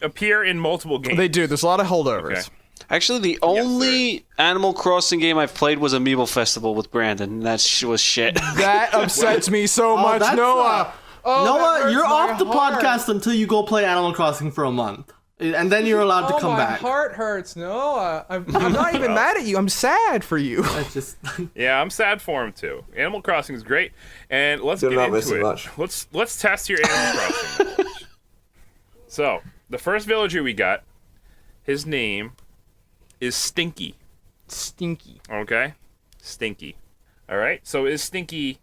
appear in multiple games. They do. There's a lot of holdovers. Okay. Actually, the only Animal Crossing game I've played was Amiibo Festival with Brandon. And that was shit. That upsets me so much, that's, Noah. Oh, that Noah, hurts you're my off the heart. podcast until you go play Animal Crossing for a month. And then you're allowed to come my back. heart hurts, Noah. I'm not even mad at you. I'm sad for you. It's just Yeah, I'm sad for him too. Animal Crossing is great, and let's You're get not into missing it. much. Let's test your Animal Crossing knowledge. So the first villager we got, his name is Stinky. Stinky. Okay, Stinky. All right. So is Stinky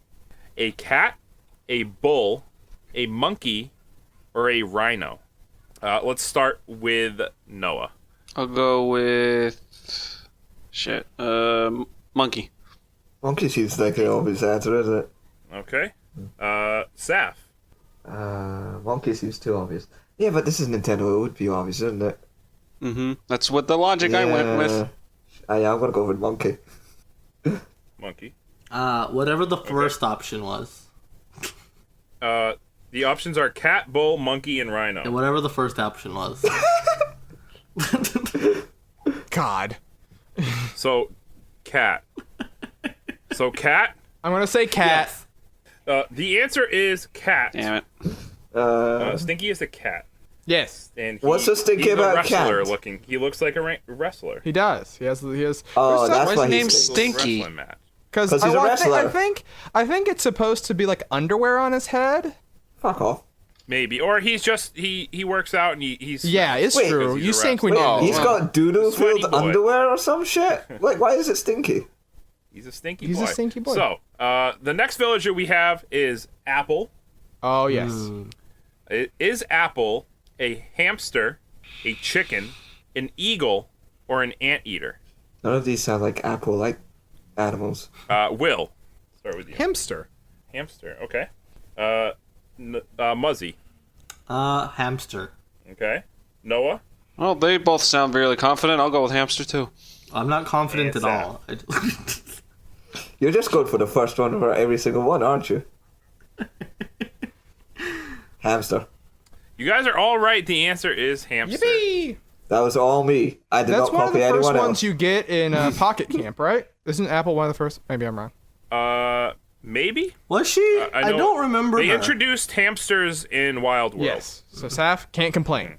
a cat, a bull, a monkey, or a rhino? Let's start with Noah. I'll go with monkey. Monkey seems like the obvious answer, isn't it? Okay. Saf. Monkey seems too obvious. Yeah, but this is Nintendo. It would be obvious, isn't it? Mm-hmm. That's what the logic I went with. Yeah, I'm gonna go with monkey. Monkey. whatever the first option was. The options are cat, bull, monkey, and rhino. And whatever the first option was. God. So, cat. So, cat. I'm gonna say cat. Yes. The answer is cat. Damn it. Stinky is a cat. Yes, And What's so stinky he's about a wrestler cat? looking. He looks like a wrestler. he does. He has. Oh, that's Why's why his name he's Stinky? Wrestling match. Because 'Cause he's a I wrestler. think it's supposed to be like underwear on his head. Fuck off. Maybe, or he's just he works out and he's Yeah, it's Wait, true. he's You a sink when wrestler. you. He's got doodle Sweaty filled boy. underwear or some shit. Like, why is it stinky? He's a stinky He's boy. a stinky boy. So, the next villager we have is Apple. Oh yes. Is Apple a hamster, a chicken, an eagle, or an anteater? None of these sound like apple-like animals. Will, start with you. Hamster. Hamster, okay. Muzzy, Hamster. okay. Noah, Well, they both sound really confident. I'll go with hamster too. I'm not confident And at all. You're just going for the first one for every single one, aren't you? Hamster. you guys are all right. The answer is hamster. Yippee! That was all me. I did That's not one of copy the first anyone ones else. you get in Pocket Camp, right? Isn't Apple one of the first? Maybe I'm wrong. Maybe? Was she? I know don't remember They her. introduced hamsters in Wild World. Yes. So Saf can't complain.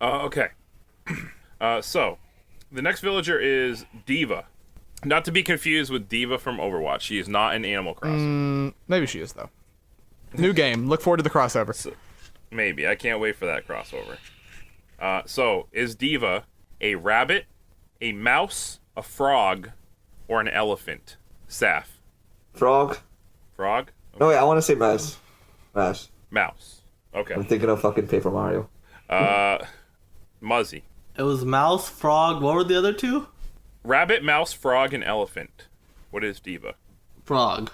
Okay. So, the next villager is Deva. Not to be confused with Deva from Overwatch. She is not in Animal Crossing. Maybe she is though. New game. Look forward to the crossover. Maybe. I can't wait for that crossover. So, is Deva a rabbit, a mouse, a frog, or an elephant? Saf. Frog. Frog? No, wait, I want to say mouse. Mouse. Mouse. Okay. I'm thinking of fucking Paper Mario. Muzzy. It was mouse, frog. What were the other two? Rabbit, mouse, frog, and elephant. What is Deva? Frog.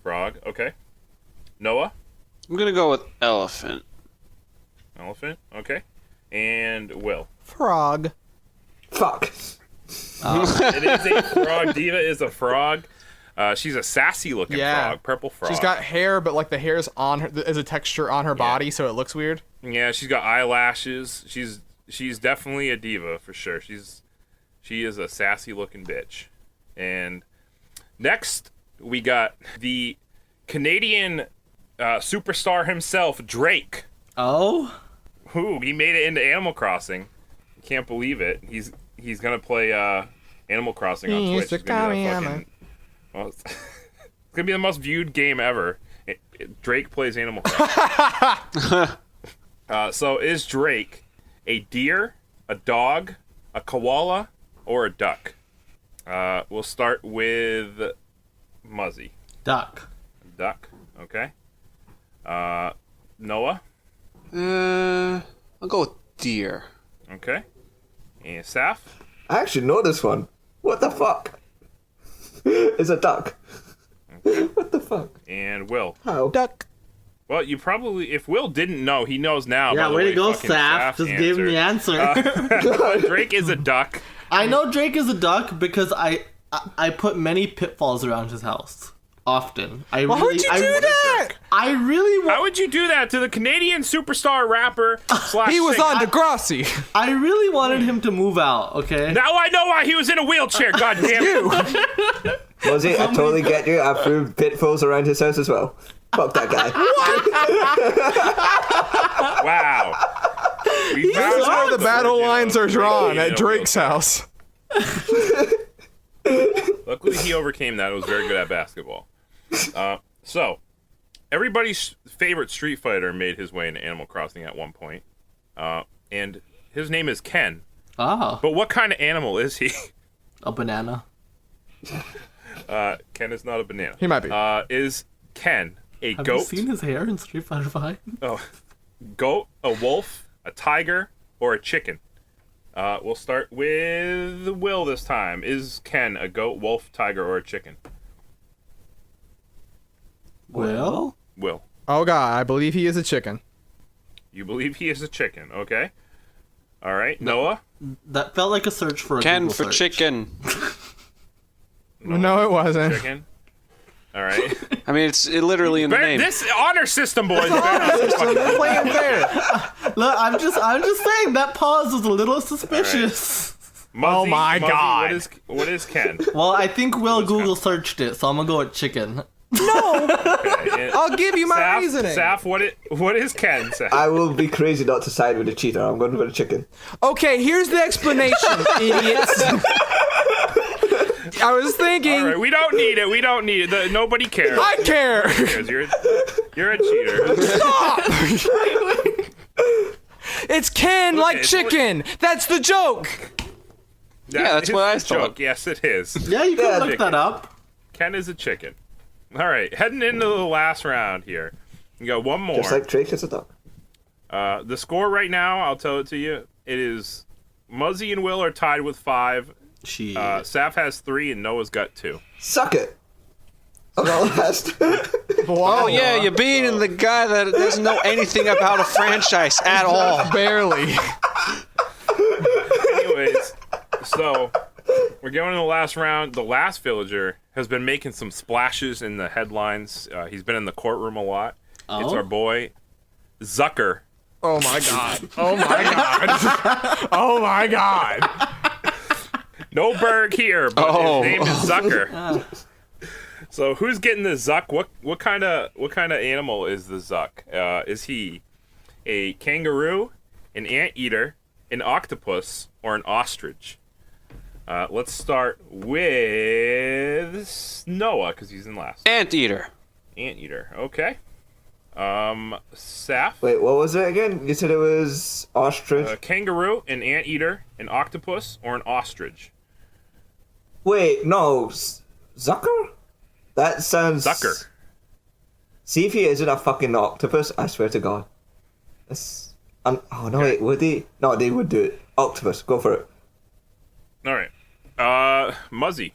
Frog. Okay. Noah. I'm gonna go with elephant. Elephant. Okay. And Will. Frog. Fuck. It is a frog. Deva is a frog. She's a sassy looking frog. Purple frog. She's got hair, but like the hair's on her as a texture on her body, so it looks weird. Yeah, she's got eyelashes. She's definitely a diva for sure. She is a sassy looking bitch. And next we got the Canadian superstar himself, Drake. Oh? Who he made it into Animal Crossing. Can't believe it. He's gonna play Animal Crossing on Twitch. It's gonna be it's gonna be the most viewed game ever. Drake plays Animal Crossing. So is Drake a deer, a dog, a koala, or a duck? We'll start with Muzzy. Duck. Duck. Okay. Noah. I'll go with deer. Okay. And Saf. I actually know this one. What the fuck? It's a duck. What the fuck? And Will. How? Duck. Well, you probably, if Will didn't know, he knows now. Yeah, by the way to go, fucking Saf. Just gave him the answer. Drake is a duck. I know Drake is a duck because I put many pitfalls around his house. Often. Why would you do that? I really How would you do that to the Canadian superstar rapper / He was singer? on Degrassi. I really wanted him to move out, okay? Now I know why he was in a wheelchair, goddamn it. Was it? I totally get you. I threw pitfalls around his house as well. Fuck that guy. Wow. This is where the battle lines are drawn at Drake's house. Luckily, he overcame that. It was very good at basketball. So, everybody's favorite Street Fighter made his way into Animal Crossing at one point. And his name is Ken. Ah, But what kind of animal is he? a banana. Ken is not a banana. He might be. Is Ken a Have goat? you seen his hair in Street Fighter V? Oh, goat, a wolf, a tiger, or a chicken? We'll start with Will this time. Is Ken a goat, wolf, tiger, or a chicken? Well, Will. Oh god, I believe he is a chicken. You believe he is a chicken, okay? All right, Noah? that felt like a search for a Ken Google for search. chicken. No, it wasn't. Chicken. All right. I mean, it's literally in the name. This honor system, boys. We're playing fair. Look, I'm just saying that pause was a little suspicious. Oh my God. What is Ken? Well, I think Will Google searched it, so I'm gonna go with chicken. Okay, I'll give you my reasoning. Saf, what is Ken? Saf? I will be crazy not to side with the cheater. I'm going to go to chicken. Okay, here's the explanation, idiots. I was thinking. All right, we don't need it. Nobody cares. I care. You're a cheater. Stop. It's Ken like Okay, chicken. That's the joke. That's what I a thought. joke. Yes, it is. Yeah, you can Yeah, look chicken. that up. Ken is a chicken. All right, heading into the last round here. You got one more. Just like Drake is a duck. The score right now, I'll tell it to you. It is Muzzy and Will are tied with 5. She. Saf has 3 and Noah's got 2. Suck it. I'm not last. Oh yeah, you're being the guy that doesn't know anything about a franchise at all. Barely. Anyways, so we're going to the last round. The last villager has been making some splashes in the headlines. He's been in the courtroom a lot. It's our boy Zucker. Oh my god. Oh my god. Oh my god. No Berg here, but his name is Zucker. So who's getting the Zuck? What kind of animal is the Zuck? Is he a kangaroo, an anteater, an octopus, or an ostrich? Let's start with Noah because he's in last. Anteater. Anteater. Okay. Saf. Wait, what was it again? You said it was ostrich. A kangaroo, an anteater, an octopus, or an ostrich? Wait, no. Zucker? That sounds... Zucker. See if he isn't a fucking octopus. I swear to God. Wait, would they? No, they would do it. Octopus, go for it. All right. Muzzy.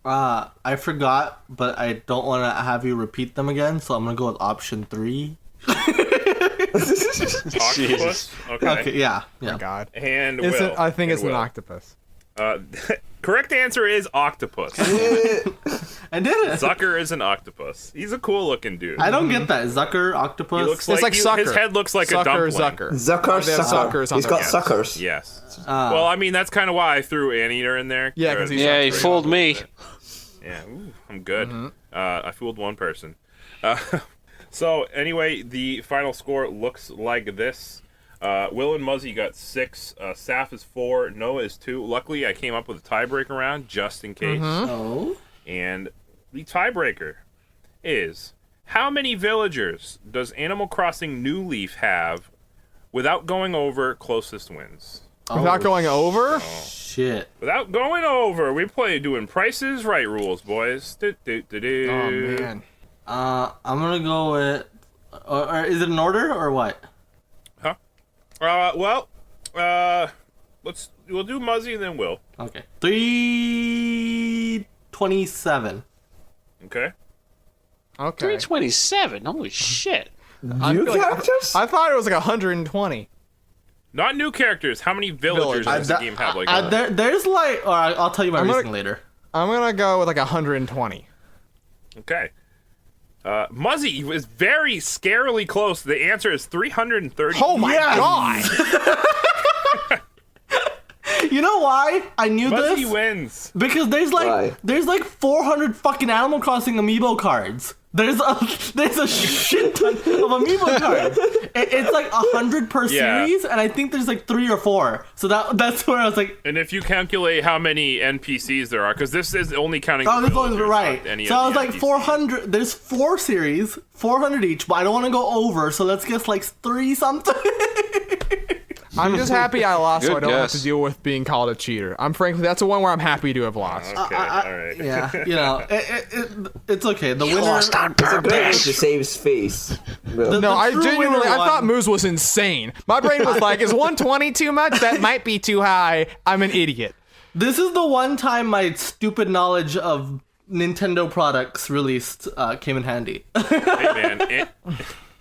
I forgot, but I don't want to have you repeat them again, so I'm gonna go with option 3. Octopus. Okay, yeah. Oh God. And It's Will. I think And it's an Will. octopus. Correct answer is octopus. I did it. Zucker is an octopus. He's a cool looking dude. I don't get that. Zucker, octopus. He looks It's like his sucker. head looks like a Sucker, dumpling. Zucker. They have suckers on He's their got heads. suckers. Yes. Well, I mean, that's kind of why I threw Anteater in there. Yeah, 'cause he's Yeah, he Straight fooled me. Yeah, ooh, I'm good. Mm-hmm. I fooled one person. So anyway, the final score looks like this. Will and Muzzy got 6. Saf is 4. Noah is 2. Luckily, I came up with a tiebreaker round just in case. Oh. And the tiebreaker is: how many villagers does Animal Crossing New Leaf have without going over? Closest wins. Without going over? Shit. Without going over, we play doing Prices Right rules, boys. Oh man. I'm gonna go with. Or is it in order or what? Huh? We'll do Muzzy and then Will. Okay. 327. Okay. Okay. 327. Holy shit. New characters? I thought it was like 120. Not new characters. How many villagers does the game have? There's like. Or I'll tell you my reasoning later. I'm gonna go with like 120. Okay. Muzzy was very scarily close. The answer is 330. Oh my God! You know why I knew Muzzy this? wins. Because Why? there's like 400 fucking Animal Crossing amiibo cards. There's a shit ton of amiibo cards. It's like 100 per Yeah. series, and I think there's like 3 or 4. So that's where I was like, And if you calculate how many NPCs there are, because this is only counting. oh, this villagers, one's right. not any So of I was the like NPCs. 400. There's 4 series, 400 each, but I don't want to go over. So let's guess like 3 something. I'm just happy I lost, so Good I don't have guess. to deal with being called a cheater. That's the one where I'm happy to have lost. Okay, all right. Yeah, you know, it's okay. The winner. It's a great way to save his face. Will. No, I true genuinely, winner I won. thought Moose was insane. My brain was like, is 120 too much? That might be too high. I'm an idiot. This is the one time my stupid knowledge of Nintendo products released came in handy. Hey, man.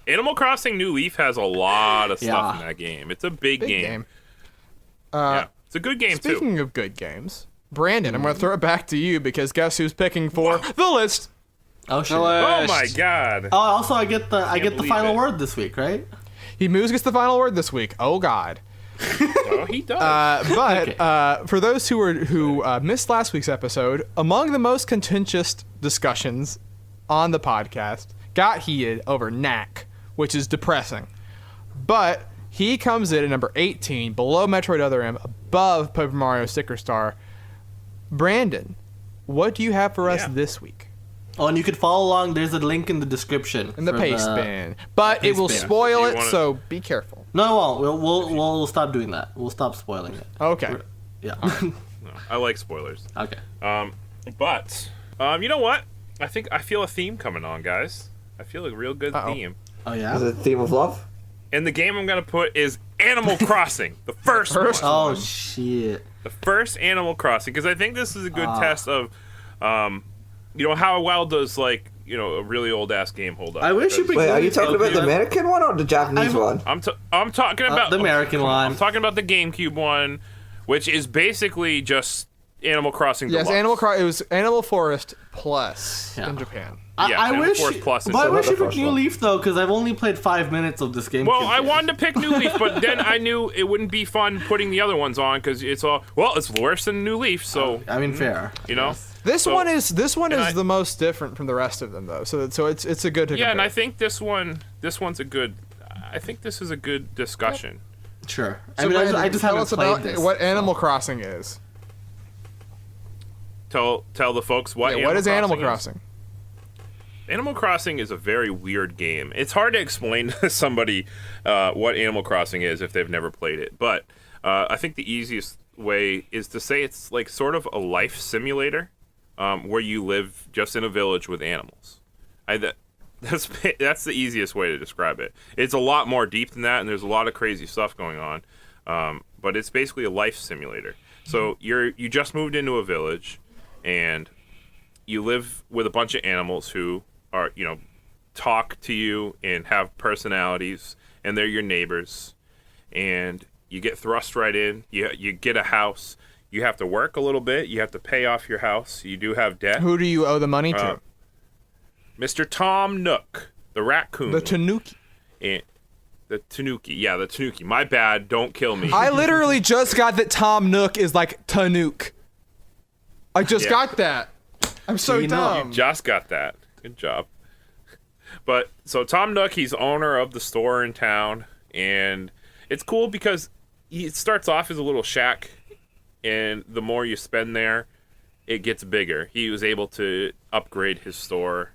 Animal Crossing New Leaf has a lot of stuff Yeah. in that game. It's a big game. Uh, Yeah. It's a good game, too. Speaking of good games, Brandon, I'm going to throw it back to you because guess who's picking for the list? Oh shit! Oh, my God. Oh, also I get the believe final it. word this week, right? Moose gets the final word this week. Oh, God. Oh, he does. But for those who missed last week's episode, among the most contentious discussions on the podcast got heated over Knack, which is depressing. But he comes in at number 18, below Metroid Other M, above Paper Mario Sticker Star. Brandon, what do you have for us this week? Oh, and you could follow along. There's a link in the description In the for paste bin. But it will paste bin. spoil If it, you wanna- so be careful. No, it won't. We'll stop doing that. We'll stop spoiling it. Okay. Yeah. I like spoilers. Okay. But you know what? I feel a theme coming on, guys. I feel a real good theme. Oh Is yeah. it a theme of love? And the game I'm gonna put is Animal Crossing, the first one. Oh shit. The first Animal Crossing, because I think this is a good test of, how well does a really old ass game hold up. I wish you Because could. Wait, are you talking about the Okay. American one or the Japanese one? I'm talking about the American one. I'm talking about the GameCube one, which is basically just Animal Crossing. Yes, Deluxe. it was Animal Forest Plus Yeah. in Japan. Yeah, I Animal wish. Force Plus is But I the wish you first picked New one. Leaf though, because I've only played 5 minutes of this game. Well, I wanted to pick New Leaf, but then I knew it wouldn't be fun putting the other ones on because it's worse than New Leaf. So I mean, fair. This So- one is I- the most different from the rest of them though. So it's a good to yeah, and compare. I think this one's a good. I think this is a good discussion. Sure. So I mean, Brandon, I just tell haven't us played about this. what Animal Crossing is. Tell the folks what. Yeah, what is Animal is. Crossing? Animal Crossing is a very weird game. It's hard to explain to somebody what Animal Crossing is if they've never played it. But I think the easiest way is to say it's like sort of a life simulator where you live just in a village with animals. That's the easiest way to describe it. It's a lot more deep than that, and there's a lot of crazy stuff going on. But it's basically a life simulator. So you just moved into a village, and you live with a bunch of animals who are, talk to you and have personalities, and they're your neighbors. And you get thrust right in. You get a house. You have to work a little bit. You have to pay off your house. You do have debt. Who do you owe the money to? Mr. Tom Nook, the raccoon. The Tanuki. And the Tanuki. Yeah, the Tanuki. My bad. Don't kill me. I literally just got that Tom Nook is like Tanuk. I just got that. I'm so dumb. You just got that. Good job. But so Tom Nook, he's owner of the store in town, and it's cool because it starts off as a little shack, and the more you spend there, it gets bigger. He was able to upgrade his store,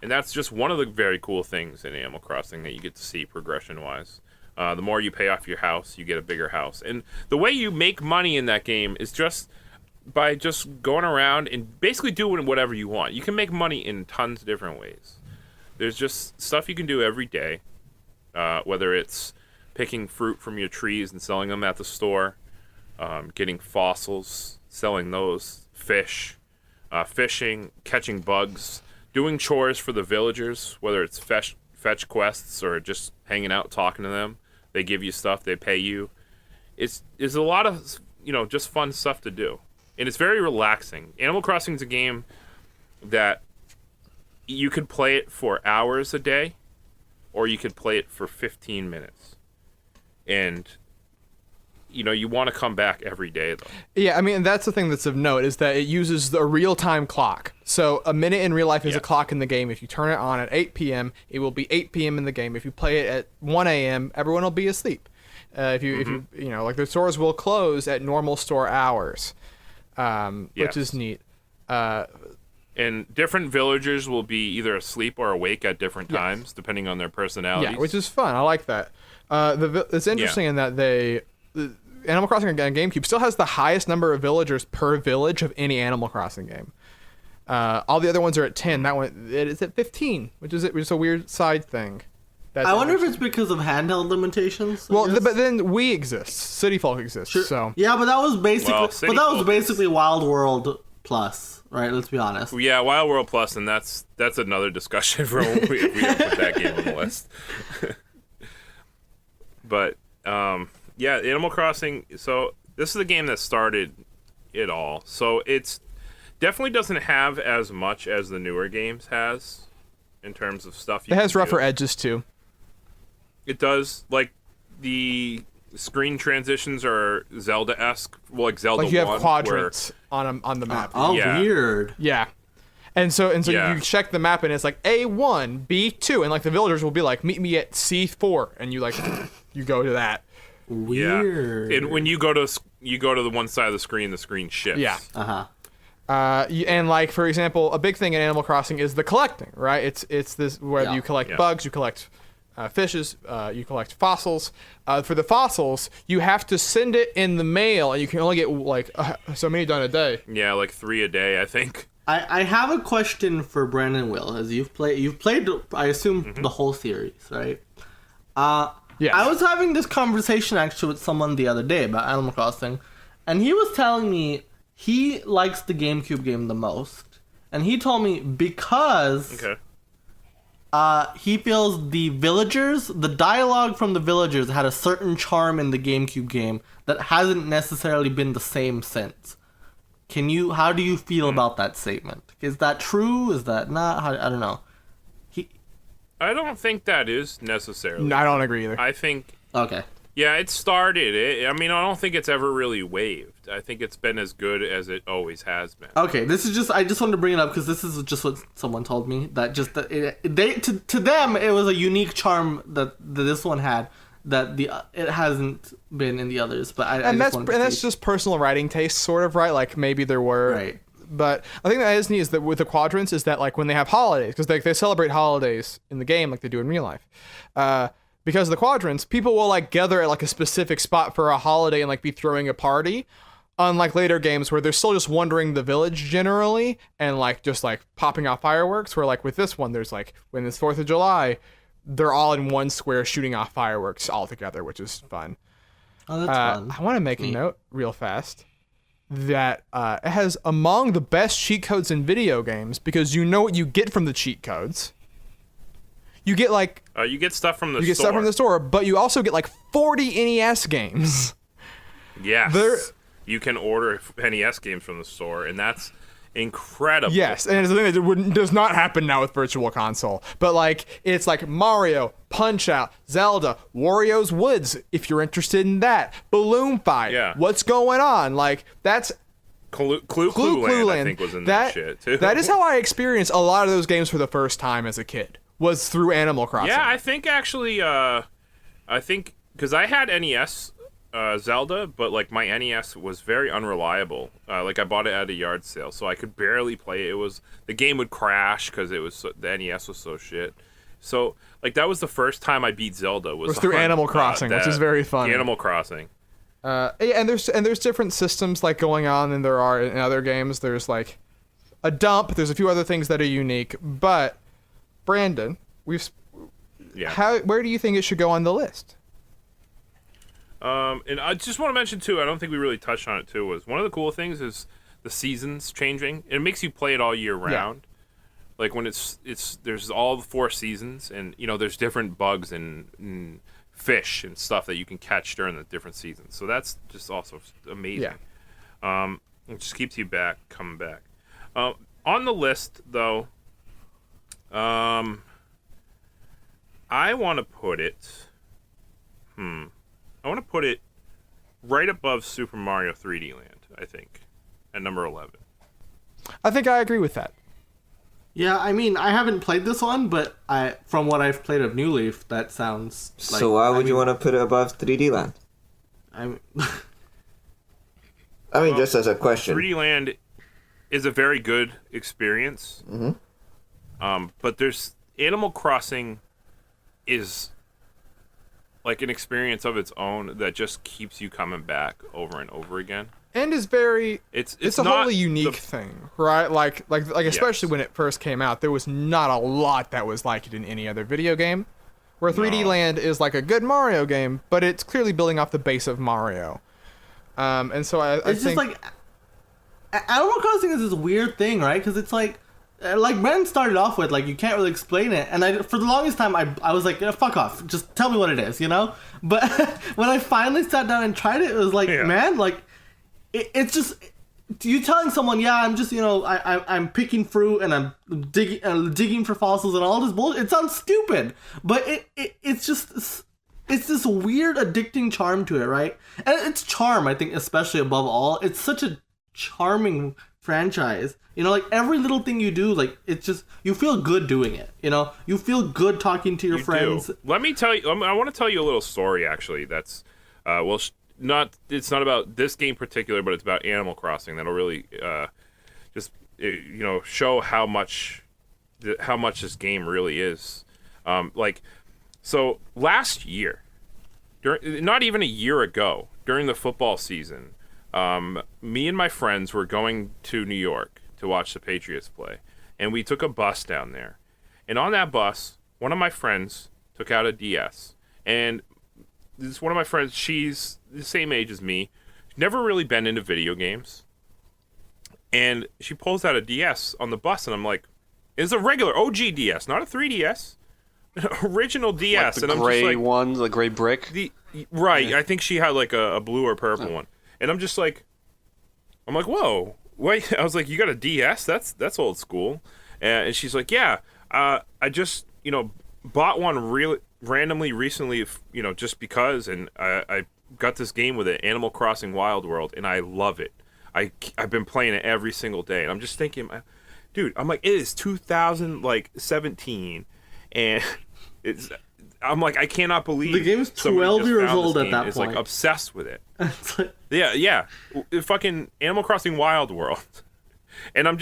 and that's just one of the very cool things in Animal Crossing that you get to see progression-wise. The more you pay off your house, you get a bigger house. And the way you make money in that game is just by just going around and basically doing whatever you want. You can make money in tons of different ways. There's just stuff you can do every day, whether it's picking fruit from your trees and selling them at the store, getting fossils, selling those, fish, fishing, catching bugs, doing chores for the villagers, whether it's fetch quests or just hanging out talking to them. They give you stuff, they pay you. It's a lot of, just fun stuff to do. And it's very relaxing. Animal Crossing is a game that you could play it for hours a day, or you could play it for 15 minutes. And, you want to come back every day, though. Yeah, I mean, that's the thing that's of note, is that it uses the real-time clock. So a minute in real life is a clock in the game. If you turn it on at 8 p.m., it will be 8 p.m. in the game. If you play it at 1 a.m., everyone will be asleep. If you like, the stores will close at normal store hours, which is neat. And different villagers will be either asleep or awake at different times, depending on their personalities. Yeah, which is fun. I like that. It's interesting in that Animal Crossing on GameCube still has the highest number of villagers per village of any Animal Crossing game. All the other ones are at 10. That one it's at 15, which is a weird side thing. I wonder if it's because of handheld limitations. But then we exist. City Folk exists. Sure. So yeah, but that was basically Wild World Plus, right? Let's be honest. Yeah, Wild World Plus, and that's another discussion for when we don't put that game on the list. But Animal Crossing. So this is the game that started it all. So it's definitely doesn't have as much as the newer games has in terms of stuff. It has rougher edges too. It does. Like the screen transitions are Zelda-esque. Well, like Zelda 1. Like you have quadrants on the map. Weird. Yeah. And so you check the map and it's like A1, B2, and like the villagers will be like, meet me at C4, and you like you go to that. Weird. Yeah. And when you go to the one side of the screen shifts. Yeah. And like, for example, a big thing in Animal Crossing is the collecting, right? It's this where you collect bugs, you collect fishes, you collect fossils. For the fossils, you have to send it in the mail, and you can only get like so many done a day. Yeah, like 3 a day, I think. I have a question for Brandon Will, as you've played I assume the whole series, right? Yeah. I was having this conversation actually with someone the other day about Animal Crossing, and he was telling me he likes the GameCube game the most, and he told me because he feels the dialogue from the villagers had a certain charm in the GameCube game that hasn't necessarily been the same since. How do you feel about that statement? Is that true? Is that not? I don't know. I don't think that is necessarily. No, I don't agree either. I think. Okay. Yeah, it started. I don't think it's ever really waved. I think it's been as good as it always has been. Okay, I just wanted to bring it up because this is just what someone told me, that to them it was a unique charm that this one had that it hasn't been in the others. But that's just personal writing taste, sort of, right? Like maybe there were. Right. But I think that is neat is that with the quadrants is that like when they have holidays, because they celebrate holidays in the game like they do in real life. Because of the quadrants, people will like gather at like a specific spot for a holiday and like be throwing a party. Unlike later games where they're still just wandering the village generally and like just like popping off fireworks, where like with this one there's like when it's 4th of July, they're all in one square shooting off fireworks all together, which is fun. Oh, that's fun. I want to make a note real fast that it has among the best cheat codes in video games because you know what you get from the cheat codes. You get like you get stuff from the you get store. stuff from the store, but you also get like 40 NES games. Yes. You can order NES games from the store, and that's incredible. Yes, and it's a thing that does not happen now with Virtual Console. But like, it's like Mario, Punch-Out, Zelda, Wario's Woods, if you're interested in that. Balloon Fight. Yeah. What's going on? Like, that's Clue Land, I think, was in that shit, too. That is how I experienced a lot of those games for the first time as a kid, was through Animal Crossing. Yeah, I think actually, because I had NES Zelda, but like my NES was very unreliable. Like I bought it at a yard sale, so I could barely play it. The game would crash because the NES was so shit. So like that was the first time I beat Zelda was through Animal Crossing, which is very fun. Animal Crossing. And there's different systems like going on than there are in other games. There's like a dump. There's a few other things that are unique. But Brandon, where do you think it should go on the list? And I just want to mention too, I don't think we really touched on it too, was one of the cool things is the seasons changing. It makes you play it all year round. Yeah. Like when there's all 4 seasons, and you know there's different bugs and fish and stuff that you can catch during the different seasons. So that's just also amazing. Yeah. It just keeps you coming back. On the list though, I want to put it. I want to put it right above Super Mario 3D Land, I think, at number 11. I think I agree with that. Yeah, I mean, I haven't played this one, but from what I've played of New Leaf, that sounds like... So why would you want to put it above 3D Land? I mean, just as a question. 3D Land is a very good experience. Mm-hmm. But there's... Animal Crossing is... like an experience of its own that just keeps you coming back over and over again. And is very it's a wholly unique thing, right? Like especially when it first came out, there was not a lot that was like it in any other video game. Where 3D Land is like a good Mario game, but it's clearly building off the base of Mario. And so I think just like Animal Crossing is this weird thing, right? Because it's like Brandon started off with, like, you can't really explain it. And for the longest time, I was like, fuck off. Just tell me what it is, you know? But when I finally sat down and tried it, it was like, man, like, it's just... You telling someone, yeah, I'm just, you know, I'm picking fruit and I'm digging for fossils and all this bullshit. It sounds stupid. But it's just... It's this weird, addicting charm to it, right? And it's charm, I think, especially above all. It's such a charming franchise. You know, like every little thing you do, like it's just you feel good doing it. You know, you feel good talking to your friends. Let me tell you. I want to tell you a little story actually. That's it's not about this game in particular, but it's about Animal Crossing. That'll really show how much this game really is. So last year, not even a year ago, during the football season, me and my friends were going to New York to watch the Patriots play, and we took a bus down there. And on that bus, one of my friends took out a DS, and this one of my friends, she's the same age as me, never really been into video games, and she pulls out a DS on the bus, and I'm like, it's a regular OG DS, not a 3DS, original DS. Like the gray one, the gray brick? Right, yeah. I think she had like a blue or purple one. And I'm like, whoa, wait. I was like, you got a DS? That's old school. And she's like, yeah, I just, bought one really randomly recently, just because. And I got this game with it, Animal Crossing Wild World, and I love it. I've been playing it every single day. And I'm just thinking, dude, I'm like, it is 2017. And I'm like, I cannot believe the game's 12 years old at that point. It's like obsessed with it. Yeah. Fucking Animal Crossing Wild World. And I'm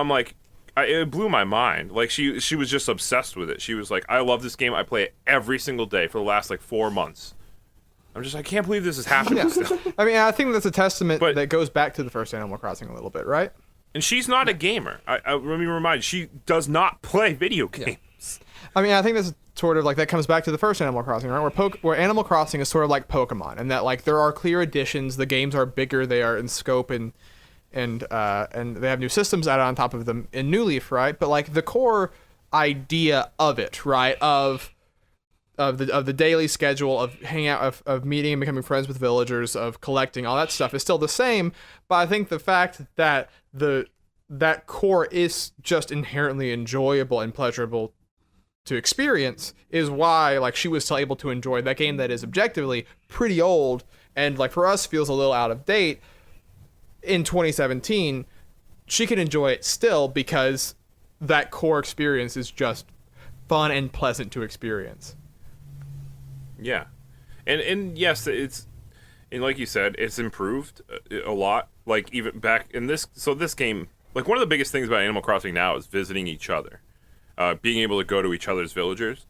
like, it blew my mind. Like she was just obsessed with it. She was like, I love this game. I play it every single day for the last like 4 months. I'm just, I can't believe this is happening still. I mean, I think that's a testament But- that goes back to the first Animal Crossing a little bit, right? And she's not a gamer. Let me remind you, she does not play video games. I mean, I think that's sort of like that comes back to the first Animal Crossing, right? Where Animal Crossing is sort of like Pokemon, and that like there are clear additions. The games are bigger, they are in scope, and they have new systems added on top of them in New Leaf, right? But like the core idea of it, right? Of the daily schedule of hanging out, of meeting and becoming friends with villagers, of collecting, all that stuff is still the same. But I think the fact that that core is just inherently enjoyable and pleasurable to experience is why like she was still able to enjoy that game that is objectively pretty old and like for us feels a little out of date in 2017. She can enjoy it still because that core experience is just fun and pleasant to experience. Yeah, and yes, it's, and like you said, it's improved a lot. Like even back in this game, like one of the biggest things about Animal Crossing now is visiting each other, being able to go to each other's villages.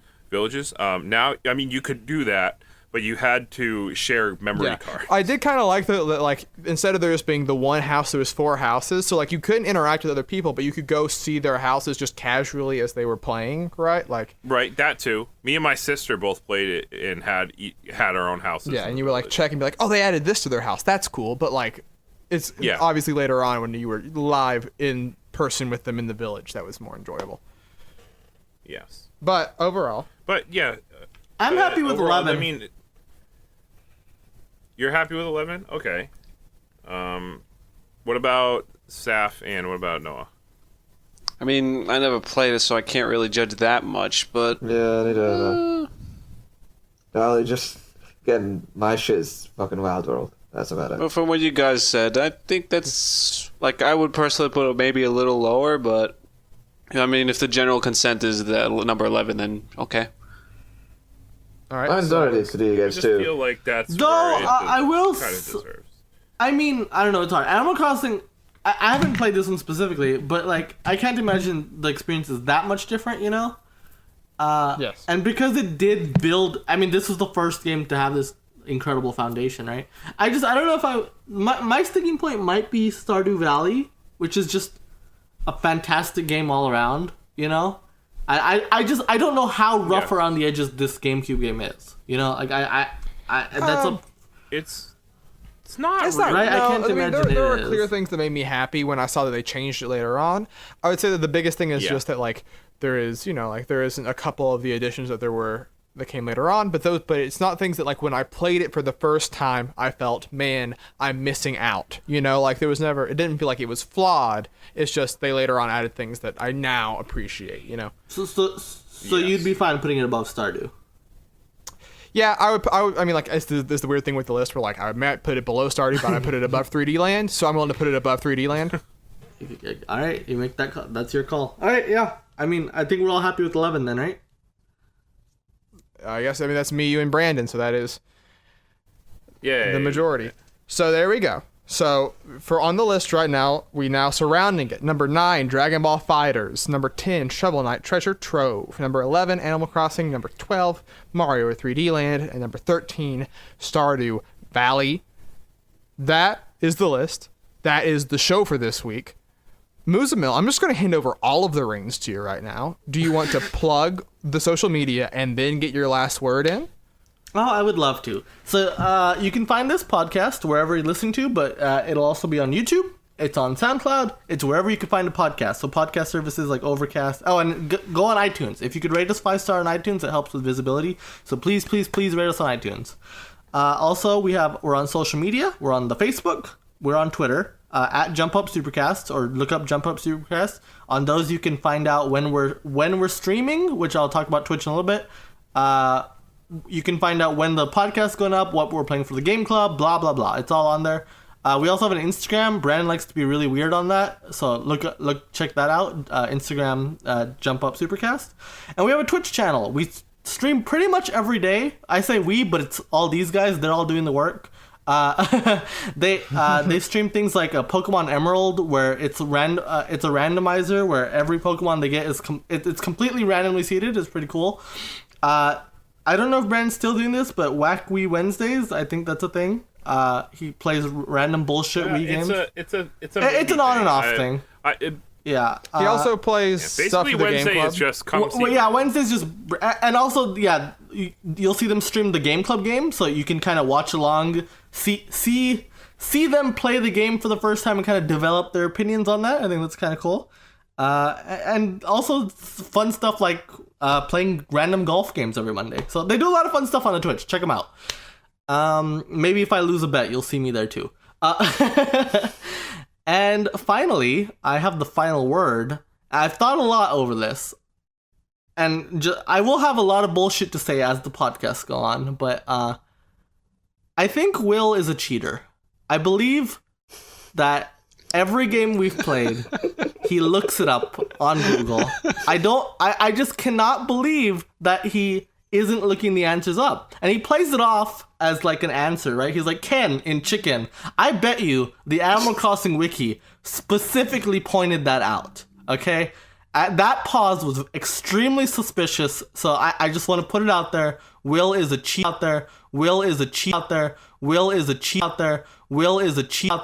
Now, I mean, you could do that, but you had to share memory cards. I did kind of like that, like, instead of there just being the one house, there was 4 houses. So, like, you couldn't interact with other people, but you could go see their houses just casually as they were playing, right? Like, right, that too. Me and my sister both played it and had our own houses. yeah, and you were, like, checking, be like, oh, they added this to their house. That's cool. But, like, it's obviously later on when you were live in person with them in the village that was more enjoyable. Yes. But, overall. But, yeah. I'm happy with overall, 11. I mean... You're happy with 11? Okay. What about Saf and what about Noah? I mean, I never played it, so I can't really judge that much, but... Yeah, they don't. No, they just getting my shit's fucking Wild World. That's about it. But from what you guys said, I think that's... Like, I would personally put it maybe a little lower, but... I mean, if the general consent is the number 11, then okay. All right. I'm sorry to you I guys, just too. feel like that's Though, where it I will kind of s- deserves. I mean, I don't know, it's hard. Animal Crossing, I haven't played this one specifically, but, like, I can't imagine the experience is that much different, you know? Yes. And because it did build, I mean, this was the first game to have this incredible foundation, right? I don't know if my sticking point might be Stardew Valley, which is just a fantastic game all around, you know? I don't know how rough around the edges this GameCube game is, you know? Like, It's not It's really. not Right? I can't mean, imagine there it are clear is. things that made me happy when I saw that they changed it later on. I would say that the biggest thing is just that like there is, there isn't a couple of the additions that came later on, but it's not things that like when I played it for the first time I felt, man, I'm missing out. Like it didn't feel like it was flawed. It's just they later on added things that I now appreciate. So you'd be fine putting it above Stardew. Yeah, I would. I mean, like, it's the weird thing with the list where, like, I might put it below Stardew, but I put it above 3D Land, so I'm willing to put it above 3D Land. All right, you make that call. That's your call. All right, yeah. I mean, I think we're all happy with 11 then, right? I guess, that's me, you, and Brandon, so that is the majority. So there we go. So for on the list right now, we now surrounding it. Number 9, Dragon Ball FighterZ. Number 10, Shovel Knight Treasure Trove. Number 11, Animal Crossing. Number 12, Mario 3D Land. And number 13, Stardew Valley. That is the list. That is the show for this week. Moozamil, I'm just going to hand over all of the reins to you right now. Do you want to plug the social media and then get your last word in? Oh, I would love to. So you can find this podcast wherever you're listening to, but it'll also be on YouTube. It's on SoundCloud. It's wherever you can find a podcast. So podcast services like Overcast. Oh, and go on iTunes. If you could rate us 5-star on iTunes, it helps with visibility. So please, please, please rate us on iTunes. Also, we're on social media. We're on the Facebook. We're on Twitter at Jump Up Supercast, or look up Jump Up Supercast. On those, you can find out when we're streaming, which I'll talk about Twitch in a little bit. You can find out when the podcast's going up, what we're playing for the game club, blah, blah, blah. It's all on there. We also have an Instagram. Brandon likes to be really weird on that, so check that out. Instagram, Jump Up Supercast. And we have a Twitch channel. We stream pretty much every day. I say we, but it's all these guys. They're all doing the work. They stream things like a Pokemon Emerald, where it's a randomizer where every Pokemon they get is it's completely randomly seeded. It's pretty cool. I don't know if Brandon's still doing this, but Whack Wee Wednesdays, I think that's a thing. He plays random bullshit Wii games. It's an on and off thing. Yeah. He also plays stuff basically for the Wednesday Game Club. is just come see. Well, yeah, Wednesday's just, and also, yeah, you'll see them stream the Game Club game, so you can kind of watch along, see them play the game for the first time and kind of develop their opinions on that. I think that's kind of cool. And also fun stuff like playing random golf games every Monday. So they do a lot of fun stuff on the Twitch. Check them out. Maybe if I lose a bet, you'll see me there too. And finally, I have the final word. I've thought a lot over this. And I will have a lot of bullshit to say as the podcast go on, but I think Will is a cheater. I believe that every game we've played, he looks it up on Google. I just cannot believe that he isn't looking the answers up. And he plays it off as like an answer, right? He's like, Ken in chicken. I bet you the Animal Crossing wiki specifically pointed that out, okay? That pause was extremely suspicious, so I just want to put it out there. Will is a cheat out there. Will is a cheat out there. Will is a cheat out there. Will is a cheat out